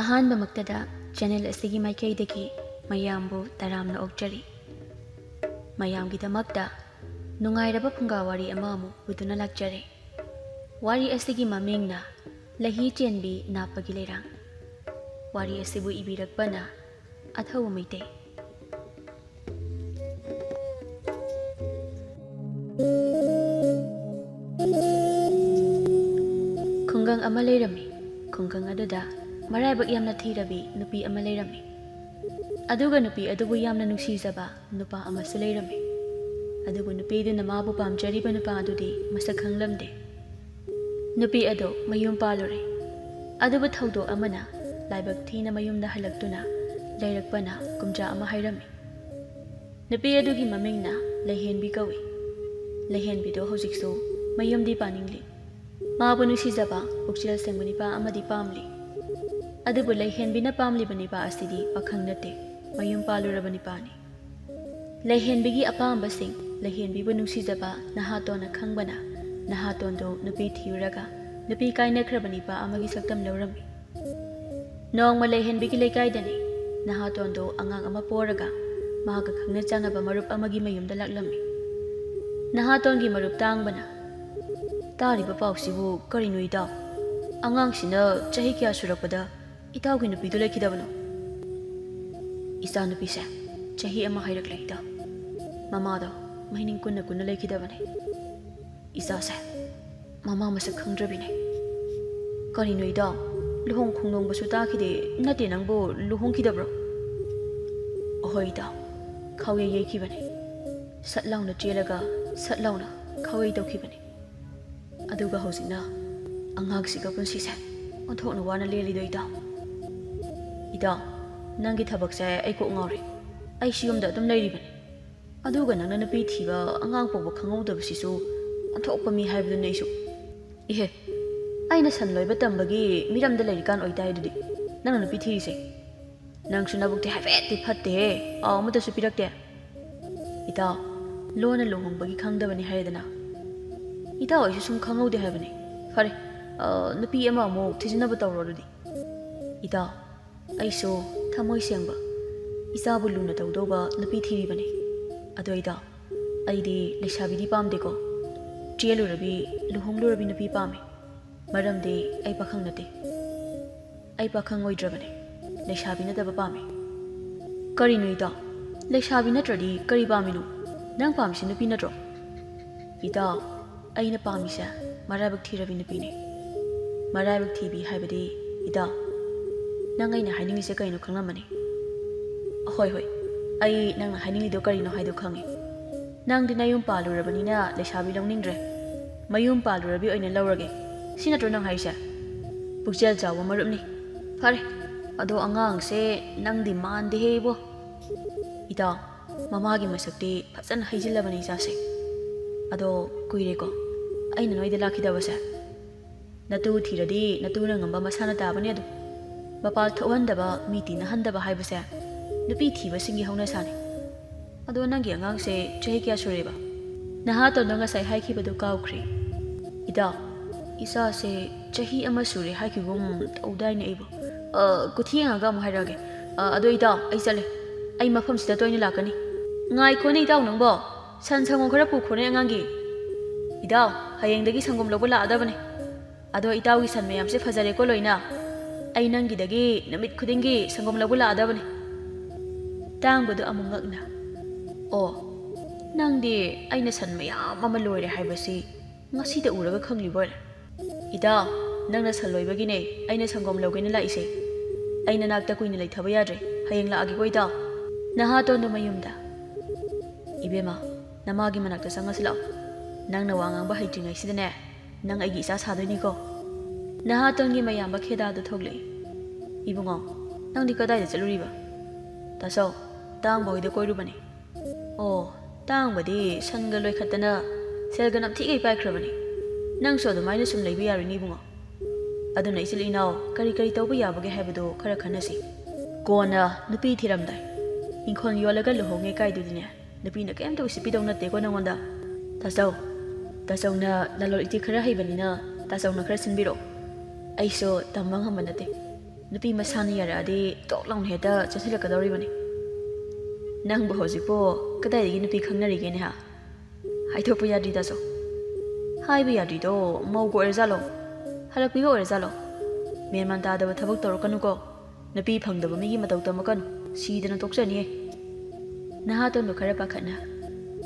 ꯑꯍꯥꯟꯕꯃꯛꯇꯗ channel ꯑꯁꯤꯒꯤ ꯃꯥꯏꯀꯩꯗꯒꯤ ꯃꯌꯥꯝꯕꯨ ꯇꯔꯥꯝꯅ ꯑꯣꯛꯆꯔꯤ꯫ ꯃꯌꯥꯝꯒꯤꯗꯃꯛꯇ ꯅꯨꯡꯉꯥꯏꯔꯕ ꯐꯨꯡꯒꯥꯋꯥꯔꯤ ꯑꯃ ꯑꯃꯨꯛ ꯄꯨꯗꯨꯅ ꯂꯥꯛꯆꯔꯦ꯫ ꯋꯥꯔꯤ ꯑꯁꯤꯒꯤ ꯃꯃꯤꯡꯅ ꯂꯍꯤ ꯆꯦꯟꯕꯤ ꯅꯥꯞꯄꯒꯤ ꯂꯩꯔꯥꯡ꯫ ꯋꯥꯔꯤ ꯑꯁꯤꯕꯨ ꯏꯕꯤꯔꯛꯄꯅ ꯑꯊꯧꯕ ꯃꯩꯇꯩ꯫ ꯈꯨꯡꯒꯪ ꯑꯃ ꯂꯩꯔꯝꯃꯤ꯫ ꯈꯨꯡꯒꯪ ꯑꯗꯨꯗ ꯃꯔꯥꯏꯕꯛ ꯌꯥꯝꯅ ꯊꯤꯔꯕꯤ ꯅꯨꯄꯤ ꯑꯃ ꯂꯩꯔꯝꯃꯤ꯫ ꯑꯗꯨꯒ ꯅꯨꯄꯤ ꯑꯗꯨꯕꯨ ꯌꯥꯝꯅ ꯅꯨꯡꯁꯤꯖꯕ ꯅꯨꯄꯥ ꯑꯃꯁꯨ ꯂꯩꯔꯝꯃꯤ꯫ ꯑꯗꯨꯕꯨ ꯅꯨꯄꯤꯗꯨꯅ ꯃꯥꯕꯨ ꯄꯥꯝꯖꯔꯤꯕ ꯅꯨꯄꯥ ꯑꯗꯨꯗꯤ ꯃꯁꯛ ꯈꯪꯂꯝꯗꯦ꯫ ꯅꯨꯄꯤ ꯑꯗꯨ ꯃꯌꯨꯝ ꯄꯥꯜꯂꯨꯔꯦ꯫ ꯑꯗꯨꯕꯨ ꯊꯧꯗꯣꯛ ꯑꯃꯅ ꯂꯥꯏꯕꯛ ꯊꯤꯅ ꯃꯌꯨꯝꯗ ꯍꯜꯂꯛꯇꯨꯅ ꯂꯩꯔꯛꯄꯅ ꯀꯨꯝꯖꯥ ꯑꯃ ꯍꯥꯏꯔꯝꯃꯤ꯫ ꯅꯨꯄꯤ ꯑꯗꯨꯒꯤ ꯃꯃꯤꯡꯅ ꯂꯩꯍꯦꯟꯕꯤ ꯀꯧꯏ꯫ ꯂꯩꯍꯦꯟꯕꯤꯗꯣ ꯍꯧꯖꯤꯛꯁꯨ ꯃꯌꯨꯝꯗꯤ ꯄꯥꯅꯤꯡꯂꯤ꯫ ꯃꯥꯕꯨ ꯅꯨꯡꯁꯤꯖꯕ ꯄꯨꯛꯆꯦꯜ ꯁꯦꯡꯕ ꯅꯨꯄꯥ ꯑꯃꯗꯤ ꯄꯥꯝꯂꯤ꯫ ꯑꯗꯨꯕꯨ ꯂꯩꯍꯦꯟꯕꯤꯅ ꯄꯥꯝꯂꯤꯕ ꯅꯨꯄꯥ ꯑꯁꯤꯗꯤ ꯄꯥꯈꯪ ꯅꯠꯇꯦ, ꯃꯌꯨꯝ ꯄꯥꯜꯂꯨꯔꯕ ꯅꯨꯄꯥꯅꯤ꯫ ꯂꯩꯍꯦꯟꯕꯤꯒꯤ ꯑꯄꯥꯝꯕꯁꯤꯡ ꯂꯩꯍꯦꯟꯕꯤꯕꯨ ꯅꯨꯡꯁꯤꯖꯕ ꯅꯍꯥꯇꯣꯟꯅ ꯈꯪꯕꯅ ꯅꯍꯥꯇꯣꯟꯗꯣ ꯅꯨꯄꯤ ꯊꯤꯔꯨꯔꯒ ꯅꯨꯄꯤ ꯀꯥꯏꯅꯈ꯭ꯔꯕ ꯅꯨꯄꯥ ꯑꯃꯒꯤ ꯁꯛꯇꯝ ꯂꯧꯔꯝꯃꯤ꯫ ꯅꯣꯡꯃ ꯂꯩꯍꯦꯟꯕꯤꯒꯤ ꯂꯩꯀꯥꯏꯗꯅꯤ ꯅꯍꯥꯇꯣꯟꯗꯣ ꯑꯉꯥꯡ ꯑꯃ ꯄꯣꯔꯒ ꯃꯍꯥꯛꯀ ꯈꯪꯅ ꯆꯥꯟꯅꯕ ꯃꯔꯨꯞ ꯑꯃꯒꯤ ꯃꯌꯨꯝꯗ ꯂꯥꯛꯂꯝꯃꯤ꯫ ꯅꯍꯥꯇꯣꯟꯒꯤ ꯃꯔꯨꯞ ꯇꯥꯡꯕꯅ, "ꯇꯥꯔꯤꯕ ꯄꯥꯎꯁꯤꯕꯨ ꯀꯔꯤꯅꯣ ꯏꯇꯥꯎ? ꯑꯉꯥꯡꯁꯤꯅ ꯆꯍꯤ ꯀꯌꯥ ꯁꯨꯔꯛꯄꯗ ꯏꯇꯥꯎꯒꯤ ꯅꯨꯄꯤꯗꯨ ꯂꯩꯈꯤꯗꯕꯅꯣ?" "ꯏꯆꯥ ꯅꯨꯄꯤꯁꯦ ꯆꯍꯤ ꯑꯃ ꯍꯥꯏꯔꯛꯂꯦ ꯏꯇꯥꯎ꯫ ꯃꯃꯥꯗꯣ ꯃꯍꯤꯛ ꯀꯨꯟꯅ ꯂꯩꯈꯤꯗꯕꯅꯤ꯫ ꯏꯆꯥꯁꯦ ꯃꯃꯥ ꯃꯁꯛ ꯈꯪꯗ꯭ꯔꯕꯤꯅꯦ." "ꯀꯔꯤꯅꯣ ꯏꯇꯥꯎ? ꯂꯨꯍꯣꯡ ꯈꯣꯡꯗꯣꯡꯕꯁꯨ ꯇꯥꯈꯤꯗꯦ, ꯅꯠꯇꯦ ꯅꯪꯕꯨ ꯂꯨꯍꯣꯡꯈꯤꯗꯕ꯭ꯔꯣ?" "ꯑꯍꯣꯏ ꯏꯇꯥꯎ, ꯈꯥꯎꯌꯩ ꯌꯩꯈꯤꯕꯅꯤ꯫ ꯁꯠ ꯂꯥꯎꯅ ꯆꯦꯜꯂꯒ ꯁꯠ ꯂꯥꯎꯅ ꯈꯥꯎꯌꯩ ꯇꯧꯈꯤꯕꯅꯤ꯫ ꯑꯗꯨꯒ ꯍꯧꯖꯤꯛꯅ ꯑꯉꯥꯡꯁꯤꯒ ꯄꯨꯟꯁꯤꯁꯦ ꯑꯣꯟꯊꯣꯛꯅ ꯋꯥꯅ ꯂꯦꯜꯂꯤꯗꯣ ꯏꯇꯥꯎ." "ꯏꯇꯥꯎ, ꯅꯪꯒꯤ ꯊꯕꯛꯁꯦ ꯑꯩ ꯀꯣꯛ ꯉꯥꯎꯔꯦ꯫ ꯑꯩꯁꯤ ꯌꯨꯝꯗ ꯑꯗꯨꯝ ꯂꯩꯔꯤꯕꯅꯤ꯫ ꯑꯗꯨꯒ ꯅꯪꯅ ꯅꯨꯄꯤ ꯊꯤꯕ ꯑꯉꯥꯡ ꯄꯣꯛꯄ ꯈꯪꯍꯧꯗꯕꯁꯤꯁꯨ ꯑꯣꯟꯊꯣꯛꯄ ꯃꯤ ꯍꯥꯏꯕꯗꯨꯅꯤ ꯑꯩꯁꯨ꯫ ꯏꯍꯦ, ꯑꯩꯅ ꯁꯟ ꯂꯣꯏꯕ ꯇꯝꯕꯒꯤ ꯃꯤꯔꯝꯗ ꯂꯩꯔꯤꯀꯥꯟ ꯑꯣꯏꯇꯥꯏꯗꯨꯗꯤ ꯅꯪꯅ ꯅꯨꯄꯤ ꯊꯤꯔꯤꯁꯦ꯫ ꯅꯪꯁꯨ ꯅꯕꯨꯛꯇꯤ ꯍꯥꯏꯐꯦꯠꯇꯤ ꯐꯠꯇꯦꯍꯦ, ꯄꯥꯎ ꯑꯃꯠꯇꯁꯨ ꯄꯤꯔꯛꯇꯦ." "ꯏꯇꯥꯎ, ꯂꯣꯟꯅ ꯂꯨꯍꯣꯡꯕꯒꯤ ꯈꯪꯗꯕꯅꯤ ꯍꯥꯏꯔꯦꯗꯅ." "ꯏꯇꯥꯎ ꯑꯩꯁꯨ ꯁꯨꯝ ꯈꯪꯍꯧꯗꯦ ꯍꯥꯏꯕꯅꯤ꯫ ꯐꯔꯦ, ꯅꯨꯄꯤ ꯑꯃ ꯑꯃꯨꯛ ꯊꯤꯖꯤꯟꯅꯕ ꯇꯧꯔꯣ ꯑꯗꯨꯗꯤ." "ꯏꯇꯥꯎ, ꯑꯩꯁꯨ ꯊꯃꯣꯏ ꯁꯦꯡꯕ ꯏꯆꯥꯕꯨ ꯂꯨꯅ ꯇꯧꯗꯧꯕ ꯅꯨꯄꯤ ꯊꯤꯔꯤꯕꯅꯤ꯫ ꯑꯗꯣ ꯏꯇꯥꯎ, ꯑꯩꯗꯤ ꯂꯩꯁꯥꯕꯤꯗꯤ ꯄꯥꯝꯗꯦꯀꯣ, ꯆꯦꯜꯂꯨꯔꯕꯤ ꯂꯨꯍꯣꯡꯂꯨꯔꯕꯤ ꯅꯨꯄꯤ ꯄꯥꯝꯃꯤ꯫ ꯃꯔꯝꯗꯤ ꯑꯩ パꯈꯪ ꯅꯠꯇꯦ꯫ ꯑꯩ ꯄꯥꯈꯪ ꯑꯣꯏꯗ꯭ꯔꯕꯅꯤ, ꯂꯩꯁꯥꯕꯤ ꯅꯠꯇꯕ ꯄꯥꯝꯃꯤ." "ꯀꯔꯤꯅꯣ ꯏꯇꯥꯎ? ꯂꯩꯁꯥꯕꯤ ꯅꯠꯇ꯭ꯔꯗꯤ ꯀꯔꯤ ꯄꯥꯝꯃꯤꯅꯣ? ꯅꯪ ꯄꯥꯝꯃꯤꯁꯤ ꯅꯨꯄꯤ ꯅꯠꯇ꯭ꯔꯣ?" "ꯏꯇꯥꯎ, ꯑꯩꯅ ꯄꯥꯝꯃꯤꯁꯦ ꯃꯔꯥꯏꯕꯛ ꯊꯤꯔꯕꯤ ꯅꯨꯄꯤꯅꯤ꯫ ꯃꯔꯥꯏꯕꯛ ꯊꯤꯕꯤ ꯍꯥꯏꯕꯗꯤ ꯏꯇꯥꯎ, ꯅꯪ ꯑꯩꯅ ꯍꯥꯏꯅꯤꯡꯉꯤꯁꯦ ꯀꯩꯅꯣ ꯈꯪꯂꯝꯃꯅꯤ." "ꯍꯣꯏ ꯍꯣꯏ, ꯑꯩ ꯅꯪꯅ ꯍꯥꯏꯅꯤꯡꯂꯤꯗꯣ ꯀꯔꯤꯅꯣ ꯍꯥꯏꯗꯣ ꯈꯪꯉꯤ꯫ ꯅꯪꯗꯤ ꯅꯌꯨꯝ ꯄꯥꯜꯂꯨꯔꯕꯅꯤꯅ ꯂꯩꯁꯥꯕꯤ ꯂꯧꯅꯤꯡꯗ꯭ꯔꯦ, ꯃꯌꯨꯝ ꯄꯥꯜꯂꯨꯔꯕꯤ ꯑꯣꯏꯅ ꯂꯧꯔꯒꯦ, ꯁꯤ ꯅꯠꯇ꯭ꯔꯣ ꯅꯪ ꯍꯥꯏꯔꯤꯁꯦ? ꯄꯨꯛꯆꯦꯜ ꯆꯥꯎꯕ ꯃꯔꯨꯞꯅꯤ꯫ ꯐꯔꯦ, ꯑꯗꯣ ꯑꯉꯥꯡꯁꯦ ꯅꯪꯗꯤ ꯃꯥꯟꯗꯦꯍꯦ ꯏꯕꯣ." "ꯏꯇꯥꯎ, ꯃꯃꯥꯒꯤ ꯃꯁꯛꯇꯤ ꯐꯖꯅ ꯍꯩꯖꯤꯜꯂꯕꯅꯤ ꯏꯆꯥꯁꯦ꯫ ꯑꯗꯣ ꯀꯨꯏꯔꯦꯀꯣ ꯑꯩꯅ ꯅꯣꯏꯗ ꯂꯥꯛꯈꯤꯗꯕꯁꯦ꯫ ꯅꯇꯨ ꯊꯤꯔꯗꯤ ꯅꯇꯨꯅ ꯉꯝꯕ ꯃꯁꯥꯅ ꯇꯥꯕꯅꯤ ꯑꯗꯨ꯫ ꯃꯄꯥꯜ ꯊꯣꯛꯍꯟꯗꯕ, ꯃꯤ ꯇꯤꯟꯅꯍꯟꯗꯕ ꯍꯥꯏꯕꯁꯦ ꯅꯨꯄꯤ ꯊꯤꯕꯁꯤꯡꯒꯤ ꯍꯧꯅꯁꯥꯅꯤ꯫ ꯑꯗꯣ ꯅꯪꯒꯤ ꯑꯉꯥꯡꯁꯦ ꯆꯍꯤ ꯀꯌꯥ ꯁꯨꯔꯦꯕ?" ꯅꯍꯥꯇꯣꯟꯗꯣ ꯉꯁꯥꯏ ꯍꯥꯏꯈꯤꯕꯗꯨ ꯀꯥꯎꯈ꯭ꯔꯦ꯫ "ꯏꯇꯥꯎ, ꯏꯆꯥꯁꯦ ꯆꯍꯤ ꯑꯃ ꯁꯨꯔꯦ ꯍꯥꯏꯈꯤꯒꯨꯝ ꯇꯧꯗꯥꯏꯅꯦ ꯑꯩꯕꯨ꯫ ꯀꯨꯊꯤ ꯌꯦꯡꯉꯒ ꯑꯃꯨꯛ ꯍꯥꯏꯔꯛꯑꯒꯦ꯫ ꯑꯗꯣ ꯏꯇꯥꯎ ꯑꯩ ꯆꯠꯂꯦ꯫ ꯑꯩ ꯃꯐꯝꯁꯤꯗ ꯇꯣꯏꯅ ꯂꯥꯛꯀꯅꯤ." "ꯉꯥꯏꯈꯣꯅꯦ ꯏꯇꯥꯎ ꯅꯪꯕꯣ, ꯁꯟ ꯁꯪꯒꯣꯝ ꯈꯔ ꯄꯨꯈꯣꯅꯦ ꯑꯉꯥꯡꯒꯤ." "ꯏꯇꯥꯎ, ꯍꯌꯦꯡꯗꯒꯤ ꯁꯪꯒꯣꯝ ꯂꯧꯕ ꯂꯥꯛꯑꯗꯕꯅꯤ꯫ ꯑꯗꯣ ꯏꯇꯥꯎꯒꯤ ꯁꯟ ꯃꯌꯥꯝꯁꯦ ꯐꯖꯔꯦꯀꯣ ꯂꯣꯏꯅ꯫ ꯑꯩ ꯅꯪꯒꯤꯗꯒꯤ ꯅꯨꯃꯤꯠ ꯈꯨꯗꯤꯡꯒꯤ ꯁꯪꯒꯣꯝ ꯂꯧꯕ ꯂꯥꯛꯑꯗꯕꯅꯤ." ꯇꯥꯡꯕꯗꯣ ꯑꯃꯨꯛ ꯉꯛꯅ, "ꯑꯣ, ꯅꯪꯗꯤ ꯑꯩꯅ ꯁꯟ ꯃꯌꯥꯝ ꯑꯃ ꯂꯣꯏꯔꯦ ꯍꯥꯏꯕꯁꯤ ꯉꯁꯤꯗ ꯎꯔꯒ ꯈꯪꯂꯤꯕꯣꯏꯔꯦ." "ꯏꯇꯥꯎ, ꯅꯪꯅ ꯁꯟ ꯂꯣꯏꯕꯒꯤꯅꯦ ꯑꯩꯅ ꯁꯪꯒꯣꯝ ꯂꯧꯒꯦꯅ ꯂꯥꯛꯏꯁꯦ꯫ ꯑꯩ ꯅꯅꯥꯛꯇ ꯀꯨꯏꯅ ꯂꯩꯊꯕ ꯌꯥꯗ꯭ꯔꯦ, ꯍꯌꯦꯡ ꯂꯥꯛꯑꯒꯦꯀꯣ ꯏꯇꯥꯎ." ꯅꯍꯥꯇꯣꯟꯗꯣ ꯃꯌꯨꯝꯗ, "ꯏꯕꯦꯝꯃ, ꯅꯃꯥꯒꯤ ꯃꯅꯥꯛꯇ ꯆꯪꯉꯁꯤ ꯂꯥꯛꯑꯣ꯫ ꯅꯪꯅ ꯋꯥ ꯉꯥꯡꯕ ꯍꯩꯇ꯭ꯔꯤꯉꯩꯁꯤꯗꯅꯦ ꯅꯪ ꯑꯩꯒꯤ ꯏꯆꯥ ꯁꯥꯗꯣꯏꯅꯤꯀꯣ." ꯅꯍꯥꯇꯣꯟꯒꯤ ꯃꯌꯥꯝꯕ ꯈꯦꯗꯥꯗꯨ ꯊꯣꯛꯂꯛꯏ꯫ "ꯏꯕꯨꯡꯉꯣ, ꯅꯪꯗꯤ ꯀꯗꯥꯏꯗ ꯆꯠꯂꯨꯔꯤꯕ?" "ꯇꯥꯆꯧ, ꯇꯥꯡꯕ ꯍꯣꯏꯗ ꯀꯣꯏꯔꯨꯕꯅꯤ." "ꯑꯣ, ꯇꯥꯡꯕꯗꯤ ꯁꯟꯒ ꯂꯣꯏꯈꯠꯇꯅ ꯁꯦꯜꯒ ꯅꯝꯊꯤꯒꯩ ꯄꯥꯏꯈ꯭ꯔꯕꯅꯤ꯫ ꯅꯪꯁꯨ ꯑꯗꯨꯃꯥꯏꯅ ꯁꯨꯝ ꯂꯩꯕ ꯌꯥꯔꯣꯏꯅꯦ ꯏꯕꯨꯡꯉꯣ꯫ ꯑꯗꯨꯅ ꯏꯆꯤꯜ ꯏꯅꯥꯎ ꯀꯔꯤ ꯀꯔꯤ ꯇꯧꯕ ꯌꯥꯕꯒꯦ ꯍꯥꯏꯕꯗꯨ ꯈꯔ ꯈꯟꯅꯁꯤ꯫ ꯀꯣꯟꯅ ꯅꯨꯄꯤ ꯊꯤꯔꯝꯗꯥꯏ ꯏꯪꯈꯣꯜ ꯌꯣꯜꯂꯒ ꯂꯨꯍꯣꯡꯉꯦ ꯀꯥꯏꯗꯨꯗꯤꯅꯦ ꯅꯨꯄꯤꯅ ꯀꯩꯝꯇ ꯎꯁꯤꯠꯄꯤꯗꯧ ꯅꯠꯇꯦꯀꯣ ꯅꯪꯉꯣꯟꯗ꯫ ꯇꯥꯆꯧ, ꯇꯥꯆꯧꯅ ꯂꯂꯣꯟ ꯏꯇꯤꯛ ꯈꯔ ꯍꯩꯕꯅꯤꯅ ꯇꯥꯆꯧꯅ ꯈꯔ ꯁꯤꯟꯕꯤꯔꯛꯑꯣ꯫ ꯑꯩꯁꯨ ꯇꯝꯕ ꯉꯝꯕ ꯅꯠꯇꯦ, nupi masana yaradi tok lawn heta chasilakadoribani nangbo hojikpo kadai nupi khangnarigene ha haithokpa yadri da so haiba yadri do maugo erzalo halakpi go erzalo menman ta da thabak torokanu ko nupi phangdaba migi matau tamakan sidana tokchani naha to no khara pakhana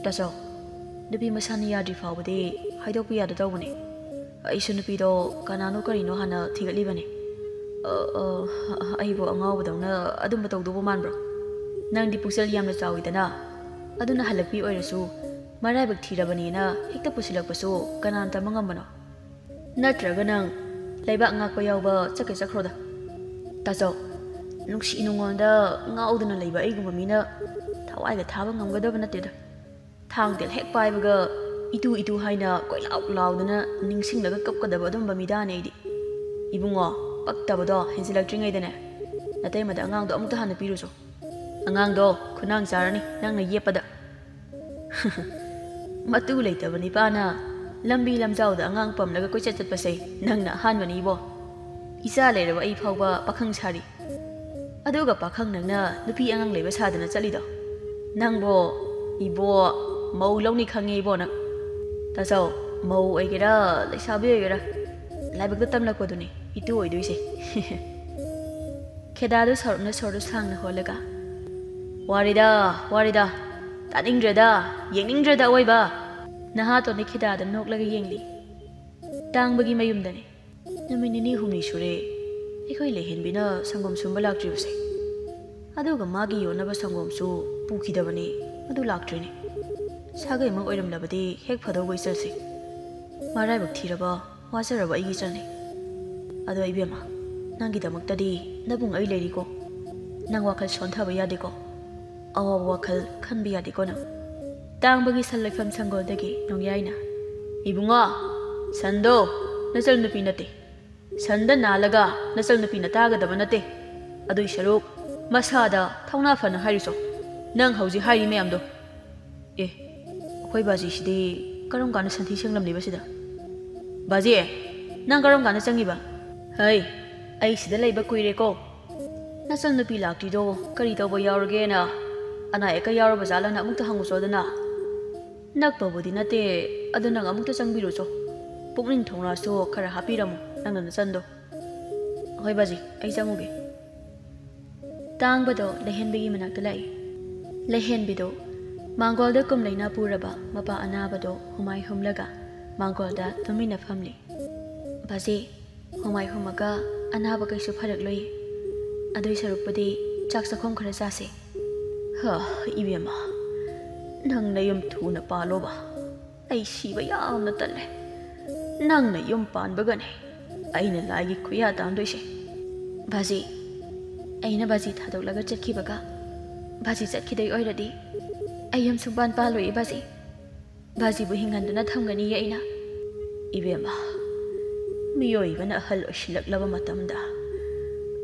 taso nupi masana yadri fawbade haithokpa yada tawbani aisu nupi do kanano karino hana thigalibani aibo angawbadawna adum batawdubo manbro nangdi puksel yamna chawidana aduna halakpi oirasu maraibak thirabanina hekta pusilakpasu kanan tamangambano natraga nang laibak ngakpa yawba chake chakhroda taso nungsi nungonda ngauduna laiba aigumba mina thawaiga thaba ngamgadaba nateda thangtel hek paibaga itu haina koilaw lawdana ningsinglaga kapkadaba adumba midane idi ibungo paktabado hensilaktringaidane nataimada angangdo amukta hana piruso angangdo khunang charani nangna yepada matu leitabani pana lambi lamjawda angang pamlaga koichat chatpasei nangna hanbani bo isa leiraba ai phawba pakhang sari aduga pakhang nangna nupi angang leiba sadana chalido nangbo ibo mau lawni khange bo na taso mau aigera leisabi aigera laibakta tamlakoduni itu oidoise khedadu sarupna sordu sangna holaga warida taningdrada yeningdrada oiba naha to nikhida da noklaga yengli tangbagi mayumdani naminini humni sure ekoi lehenbina sangom sumba laktribase aduga magi yonaba sangom su pukhidabani adu laktrini sagai mang oiramlabadi hek phadogoi chalsi marai bak thiraba wasaraba igi chalni adu ibema nangi damaktadi nabung ai leriko nang wakhal sonthaba yadiko awa wakhal khanbi yadiko na tangbagi sallafam sanggodagi nongyaina ibunga sando nasal nupi nate sanda nalaga nasal nupi nataga daba nate adui sharuk masada thawna fana hariso nang hauji hari mayamdo akhoi baji sidi karom kana santhi sanglamni basida baji nang karom kana changiba hai ai sida leiba kuire ko nasal nupi lakti do kari tawba yawrage na ana eka yawraba jalana amukta hangusodana nakpabudi nate aduna amukta changbiruso pukning thongra so khara hapiramu nangna chando hoi baji ai changuge tangbado lehenbigi manakta lai lehenbido mangolda kumlaina puraba mapa anabado humai humlaga mangolda tumina famli baji humai humaga anaba kaisu pharakloi adui sarupadi chak sakhom khara chase ha ibema nangna yum thuna paloba ai siba yamna talle nangna yum panbagane aina lagi khuya tamdoise baji aina baji thadolaga chatkibaga baji chatkidai oiradi ayam suban paloi baji bu hingandana thamgani aina ibema miyoibana hal oshilaklaba matamda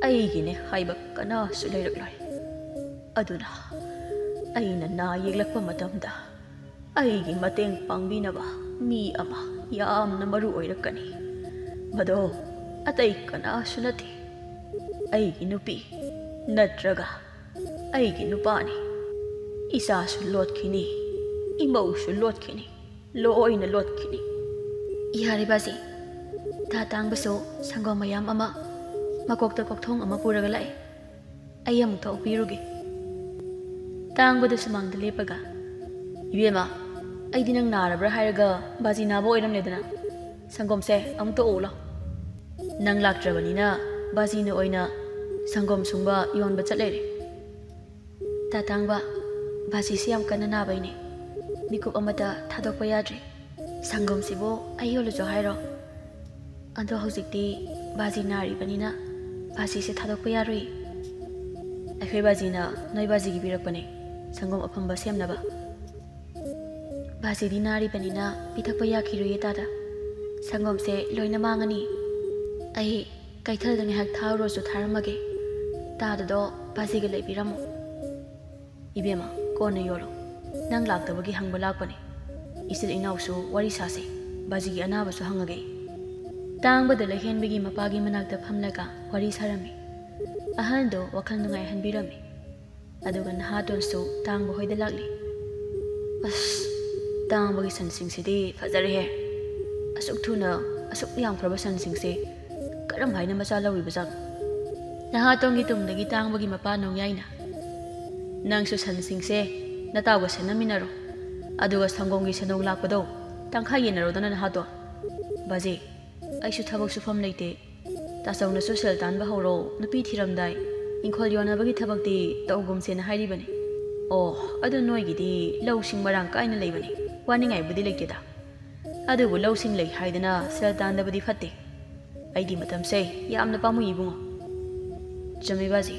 aigine haiba kana sulailakloi aduna aina na yeglakpa matamda aigi mateng pangbinaba mi ama yamna maru oirakani mado atai kana sunati aigi nupi natraga aigi nupani isa su lotkini imau su lotkini loina lotkini ihari baji tatang baso sangom mayam ama makokta kokthong ama puraga lai ayam thau pirugi tangbadu samangda lepaga ibema aidi nang narabra hairaga baji nabo oiramledana sangomse amto ola nang laktrabanina baji na oina sangom sungba yonba chatlere tatangba baji siam kana nabaine mikup amata thadokpa yadre sangom sibo ayolo jo hairo ando hojikti baji nari banina baji se thadokpa yaroi akhoi baji na noi baji gi birakpane sangom afamba semnaba baji dinari banina pithakpa yakhiroye tada sangom se loina mangani ai kaithal dani hak thawro su tharamage tada do baji ge leibiramu ibema kona yolo nang laktabagi hangba lakpane isil inawsu wari sase baji gi anaba su hangage tangbada lehenbigi mapagi manakta phamlaga wari sarami ꯑꯍꯟꯗꯣ ꯋꯥꯈꯜ ꯅꯨꯡꯉꯥꯏꯍꯟꯕꯤꯔꯝꯃꯤ ꯑꯗꯨꯒ ꯅꯍꯥꯇꯣꯟꯁꯨ ꯇꯥꯡꯕ ꯍꯣꯏꯗ ꯂꯥꯛꯂꯤ ꯑꯁ ꯇꯥꯡꯕꯒꯤ ꯁꯟꯁꯤꯡꯁꯤꯗꯤ ꯐꯖꯔꯦꯍꯦ ꯑꯁꯨꯛ ꯊꯨꯅ ꯑꯁꯨꯛ ꯌꯥꯝꯈ꯭ꯔꯕ ꯁꯟꯁꯤꯡꯁꯦ ꯀꯔꯝ ꯍꯥꯏꯅ ꯃꯆꯥ ꯂꯧꯔꯤꯕꯖꯥꯠꯅꯣ ꯅꯍꯥꯇꯣꯟꯒꯤ ꯇꯨꯡꯗꯒꯤ ꯇꯥꯡꯕꯒꯤ ꯃꯄꯥ ꯅꯣꯡꯌꯥꯏꯅ ꯅꯪꯁꯨ ꯁꯟꯁꯤꯡꯁꯦ ꯅꯇꯥꯎꯒ ꯁꯦꯟꯅꯃꯤꯟꯅꯔꯣ ꯑꯗꯨꯒ ꯁꯪꯒꯣꯝꯒꯤ ꯁꯦꯟꯗꯣꯡ ꯂꯥꯛꯄꯗꯣ ꯇꯪꯈꯥꯏ ꯌꯦꯟꯅꯔꯣꯗꯅ ꯅꯍꯥꯇꯣꯟ ꯕꯥꯖꯤ ꯑꯩꯁꯨ ꯊꯕꯛ ꯁꯨꯐꯝ ꯂꯩꯇꯦ ꯇꯥꯆꯧꯅꯁꯨ ꯁꯦꯜ ꯇꯥꯟꯕ ꯍꯧꯔꯣ ꯅꯨꯄꯤ ꯊꯤꯔꯝꯗꯥꯏ ꯏꯪꯈꯣꯜ ꯌꯣꯟꯅꯕꯒꯤ ꯊꯕꯛꯇꯤ ꯇꯧꯒꯨꯝꯁꯦꯅ ꯍꯥꯏꯔꯤꯕꯅꯤ ꯑꯣ ꯑꯗꯨ ꯅꯣꯏꯒꯤꯗꯤ ꯂꯧꯁꯤꯡ ꯃꯔꯥꯡ ꯀꯥꯏꯅ ꯂꯩꯕꯅꯤ ꯋꯥꯅꯤꯡꯉꯥꯏꯕꯨꯗꯤ ꯂꯩꯇꯦꯗ ꯑꯗꯨꯕꯨ ꯂꯧꯁꯤꯡ ꯂꯩ ꯍꯥꯏꯗꯅ ꯁꯦꯜ ꯇꯥꯟꯗꯕꯗꯤ ꯐꯠꯇꯦ ꯑꯩꯗꯤ ꯃꯇꯝꯁꯦ ꯌꯥꯝꯅ ꯄꯥꯝꯃꯨꯏ ꯏꯕꯨꯡꯉꯣ ꯆꯨꯝꯃꯤ ꯕꯥꯖꯤ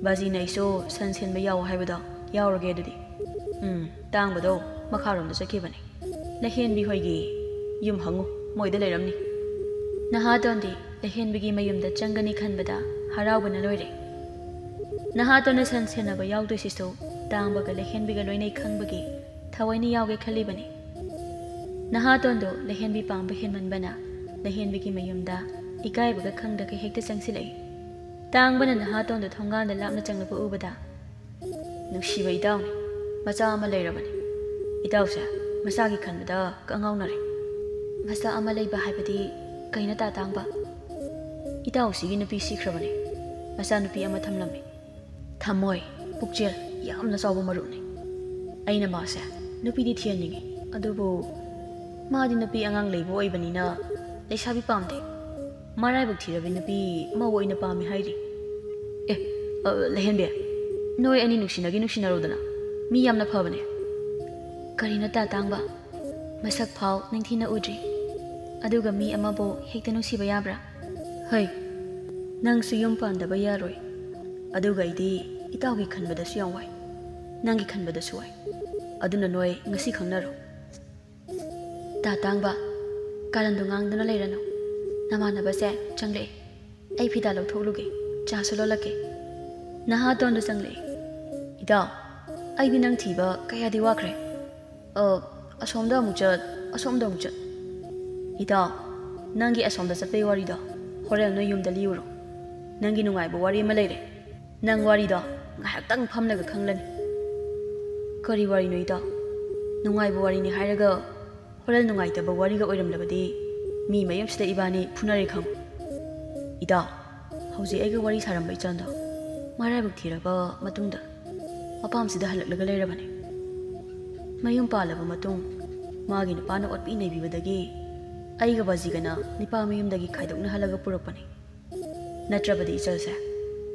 ꯕꯥꯖꯤꯅ ꯑꯩꯁꯨ ꯁꯟ ꯁꯦꯟꯕ ꯌꯥꯎ ꯍꯥꯏꯕꯗꯣ ꯌꯥꯎꯔꯒꯦ ꯑꯗꯨꯗꯤ ꯇꯥꯡꯕꯗꯣ ꯃꯈꯥꯔꯣꯝꯗ ꯆꯠꯈꯤꯕꯅꯤ ꯂꯩꯍꯦꯟꯕꯤ ꯍꯣꯏꯒꯤ ꯌꯨꯝ ꯍꯪꯉꯨ ꯃꯣꯏꯗ ꯂꯩꯔꯝꯅꯤ ꯅꯍꯥꯇꯣꯟꯗꯤ ꯂꯩꯍꯦꯟꯕꯤꯒꯤ ꯃꯌꯨꯝꯗ ꯆꯪꯒꯅꯤ ꯈꯟꯕꯗ ꯍꯔꯥꯎꯕꯅ ꯂꯣꯏꯔꯦ ꯅꯍꯥꯇꯣꯟꯅ ꯁꯟ ꯁꯦꯟꯅꯕ ꯌꯥꯎꯗꯣꯏꯁꯤꯁꯨ ꯇꯥꯡꯕꯒ ꯂꯩꯍꯦꯟꯕꯤꯒ ꯂꯣꯏꯅꯩ ꯈꯪꯕꯒꯤ ꯊꯑꯣꯏꯅ ꯌꯥꯎꯒꯦ ꯈꯜꯂꯤꯕꯅꯤ ꯅꯍꯥꯇꯣꯟꯗꯣ ꯂꯩꯍꯦꯟꯕꯤ ꯄꯥꯝꯕ ꯍꯦꯟꯃꯟꯕꯅ ꯂꯩꯍꯦꯟꯕꯤꯒꯤ ꯃꯌꯨꯝꯗ ꯏꯀꯥꯏꯕꯒ ꯈꯪꯗꯒ ꯍꯦꯛꯇ ꯆꯪꯁꯤꯜꯂꯛꯏ ꯇꯥꯡꯕꯅ ꯅꯍꯥꯇꯣꯟꯗꯣ ꯊꯣꯡꯒꯥꯟꯗ ꯂꯥꯞꯅ ꯆꯪꯂꯛꯄ ꯎꯕꯗ ꯅꯨꯡꯁꯤꯕ ꯏꯇꯥꯎꯅꯤ ꯃꯆꯥ ꯑꯃ ꯂꯩꯔꯕꯅꯤ ꯏꯇꯥꯎꯁꯦ ꯃꯆꯥꯒꯤ ꯈꯟꯕꯗ ꯀꯉꯥꯎꯅꯔꯦ ꯃꯆꯥ ꯑꯃ ꯂꯩꯕ ꯍꯥꯏꯕꯗꯤ ꯀꯩꯅ ꯇꯥ ꯇꯥꯡꯕ ꯏꯇꯥꯎꯁꯤꯒꯤ ꯅꯨꯄꯤ ꯁꯤꯈ꯭ꯔꯕꯅꯤ ꯃꯆꯥꯅꯨꯄꯤ ꯑꯃ ꯊꯝꯂꯝꯃꯤ ꯊꯝꯃꯣꯏ ꯄꯨꯛꯆꯦꯜ ꯌꯥꯝꯅ ꯆꯥꯎꯕ ꯃꯔꯨꯞꯅꯤ ꯑꯩꯅ ꯃꯥꯁꯦ ꯅꯨꯄꯤꯗꯤ ꯊꯤꯍꯟꯅꯤꯡꯉꯤ ꯑꯗꯨꯕꯨ ꯃꯥꯗꯤ ꯅꯨꯄꯤ ꯑꯉꯥꯡ ꯂꯩꯕ ꯑꯣꯏꯕꯅꯤꯅ ꯂꯩꯁꯥꯕꯤ ꯄꯥꯝꯗꯦ ꯃꯔꯥꯏꯕꯛ ꯊꯤꯔꯕꯤ ꯅꯨꯄꯤ ꯃꯧ ꯑꯣꯏꯅ ꯄꯥꯝꯃꯤ ꯍꯥꯏꯔꯤ ꯂꯩꯍꯦꯟꯕꯤ ꯅꯣꯏ ꯑꯅꯤ ꯅꯨꯡꯁꯤꯅꯔꯨꯗꯅ ꯃꯤ ꯌꯥꯝꯅ ꯐꯕꯅꯦ ꯀꯔꯤꯅꯣ ꯇꯥ ꯇꯥꯡꯕ ꯃꯁꯛ ꯐꯥꯎ ꯅꯤꯡꯊꯤꯅ ꯎꯗ꯭ꯔꯤ ꯑꯗꯨꯒ ꯃꯤ ꯑꯃꯕꯨ ꯍꯦꯛꯇ ꯅꯨꯡꯁꯤꯕ ꯌꯥꯕ꯭ꯔꯥ ꯍꯩ ꯅꯪꯁꯨ ꯌꯨꯝ ꯄꯥꯟꯗꯕ ꯌꯥꯔꯣꯏ ꯑꯗꯨꯒ ꯑꯩꯗꯤ ꯏꯇꯥꯎꯒꯤ ꯈꯟꯕꯗꯁꯨ ꯌꯥꯝ ꯋꯥꯏ ꯅꯪꯒꯤ ꯈꯟꯕꯗꯁꯨ ꯋꯥꯏ ꯑꯗꯨꯅ ꯅꯣꯏ ꯉꯁꯤ ꯈꯪꯅꯔꯣ ꯇꯥ ꯇꯥꯡꯕ ꯀꯥꯔꯟꯗꯣ ꯉꯥꯡꯗꯨꯅ ꯂꯩꯔꯅꯨ ꯅꯃꯥꯟꯅꯕꯁꯦ ꯆꯪꯂꯛꯑꯦ ꯑꯩ ꯐꯤꯗꯥ ꯂꯧꯊꯣꯛꯂꯨꯒꯦ ꯆꯥꯁꯨ ꯂꯣꯜꯂꯛꯀꯦ ꯅꯍꯥꯇꯣꯟꯗꯣ ꯆꯪꯂꯛꯑꯦ ꯏꯇꯥꯎ ꯑꯩꯗꯤ ꯅꯪ ꯊꯤꯕ ꯀꯌꯥꯗꯤ ꯋꯥꯈ꯭ꯔꯦ ꯑꯁꯣꯝꯗ ꯑꯃꯨꯛ ꯆꯠ ꯑꯁꯣꯝꯗ ꯑꯃꯨꯛ ꯆꯠ ꯏꯇꯥꯎ ꯅꯪꯒꯤ ꯑꯁꯣꯝꯗ ꯆꯠꯄꯩ ꯋꯥꯔꯤꯗꯣ ꯍꯣꯔꯦꯟ ꯅꯣꯏ ꯌꯨꯝꯗ ꯂꯤꯌꯨꯔꯣ ꯅꯪꯒꯤ ꯅꯨꯡꯉꯥꯏꯕ ꯋꯥꯔꯤ ꯑꯃ ꯂꯩꯔꯦ ꯅꯪ ꯋꯥꯔꯤꯗꯣ ꯉꯥꯏꯍꯥꯛꯇꯪ ꯐꯝꯂꯒ ꯈꯪꯂꯅꯤ ꯀꯔꯤ ꯋꯥꯔꯤꯅꯣ ꯏꯇꯥꯎ ꯅꯨꯡꯉꯥꯏꯕ ꯋꯥꯔꯤꯅꯤ ꯍꯥꯏꯔꯒ ꯍꯣꯔꯦꯟ ꯅꯨꯡꯉꯥꯏꯇꯕ ꯋꯥꯔꯤꯒ ꯑꯣꯏꯔꯝꯂꯕꯗꯤ ꯃꯤ ꯃꯌꯨꯝꯁꯤꯗ ꯏꯕꯥꯅꯤ ꯐꯨꯅꯔꯦ ꯈꯪꯉꯨ ꯏꯇꯥꯎ ꯍꯧꯖꯤꯛ ꯑꯩꯒ ꯋꯥꯔꯤ ꯁꯥꯔꯝꯕ ꯏꯆꯟꯗꯣ ꯃꯔꯥꯏꯕꯛ ꯊꯤꯔꯕ ꯃꯇꯨꯡꯗ ꯃꯄꯥꯝꯁꯤꯗ ꯍꯜꯂꯛꯂꯒ ꯂꯩꯔꯕꯅꯤ ꯃꯌꯨꯝ ꯄꯥꯜꯂꯕ ꯃꯇꯨꯡ ꯃꯥꯒꯤ ꯅꯨꯄꯥꯅ ꯑꯣꯠꯄꯤ ꯅꯩꯕꯤꯕꯗꯒꯤ ꯑꯩꯒ ꯕꯥꯖꯤꯒꯅ ꯅꯨꯄꯥ ꯃꯌꯨꯝꯗꯒꯤ ꯈꯥꯏꯗꯣꯛꯅꯍꯜꯂꯒ ꯄꯨꯔꯛꯄꯅꯤ ꯅꯠꯇ꯭ꯔꯕꯗꯤ ꯏꯆꯜꯁꯦ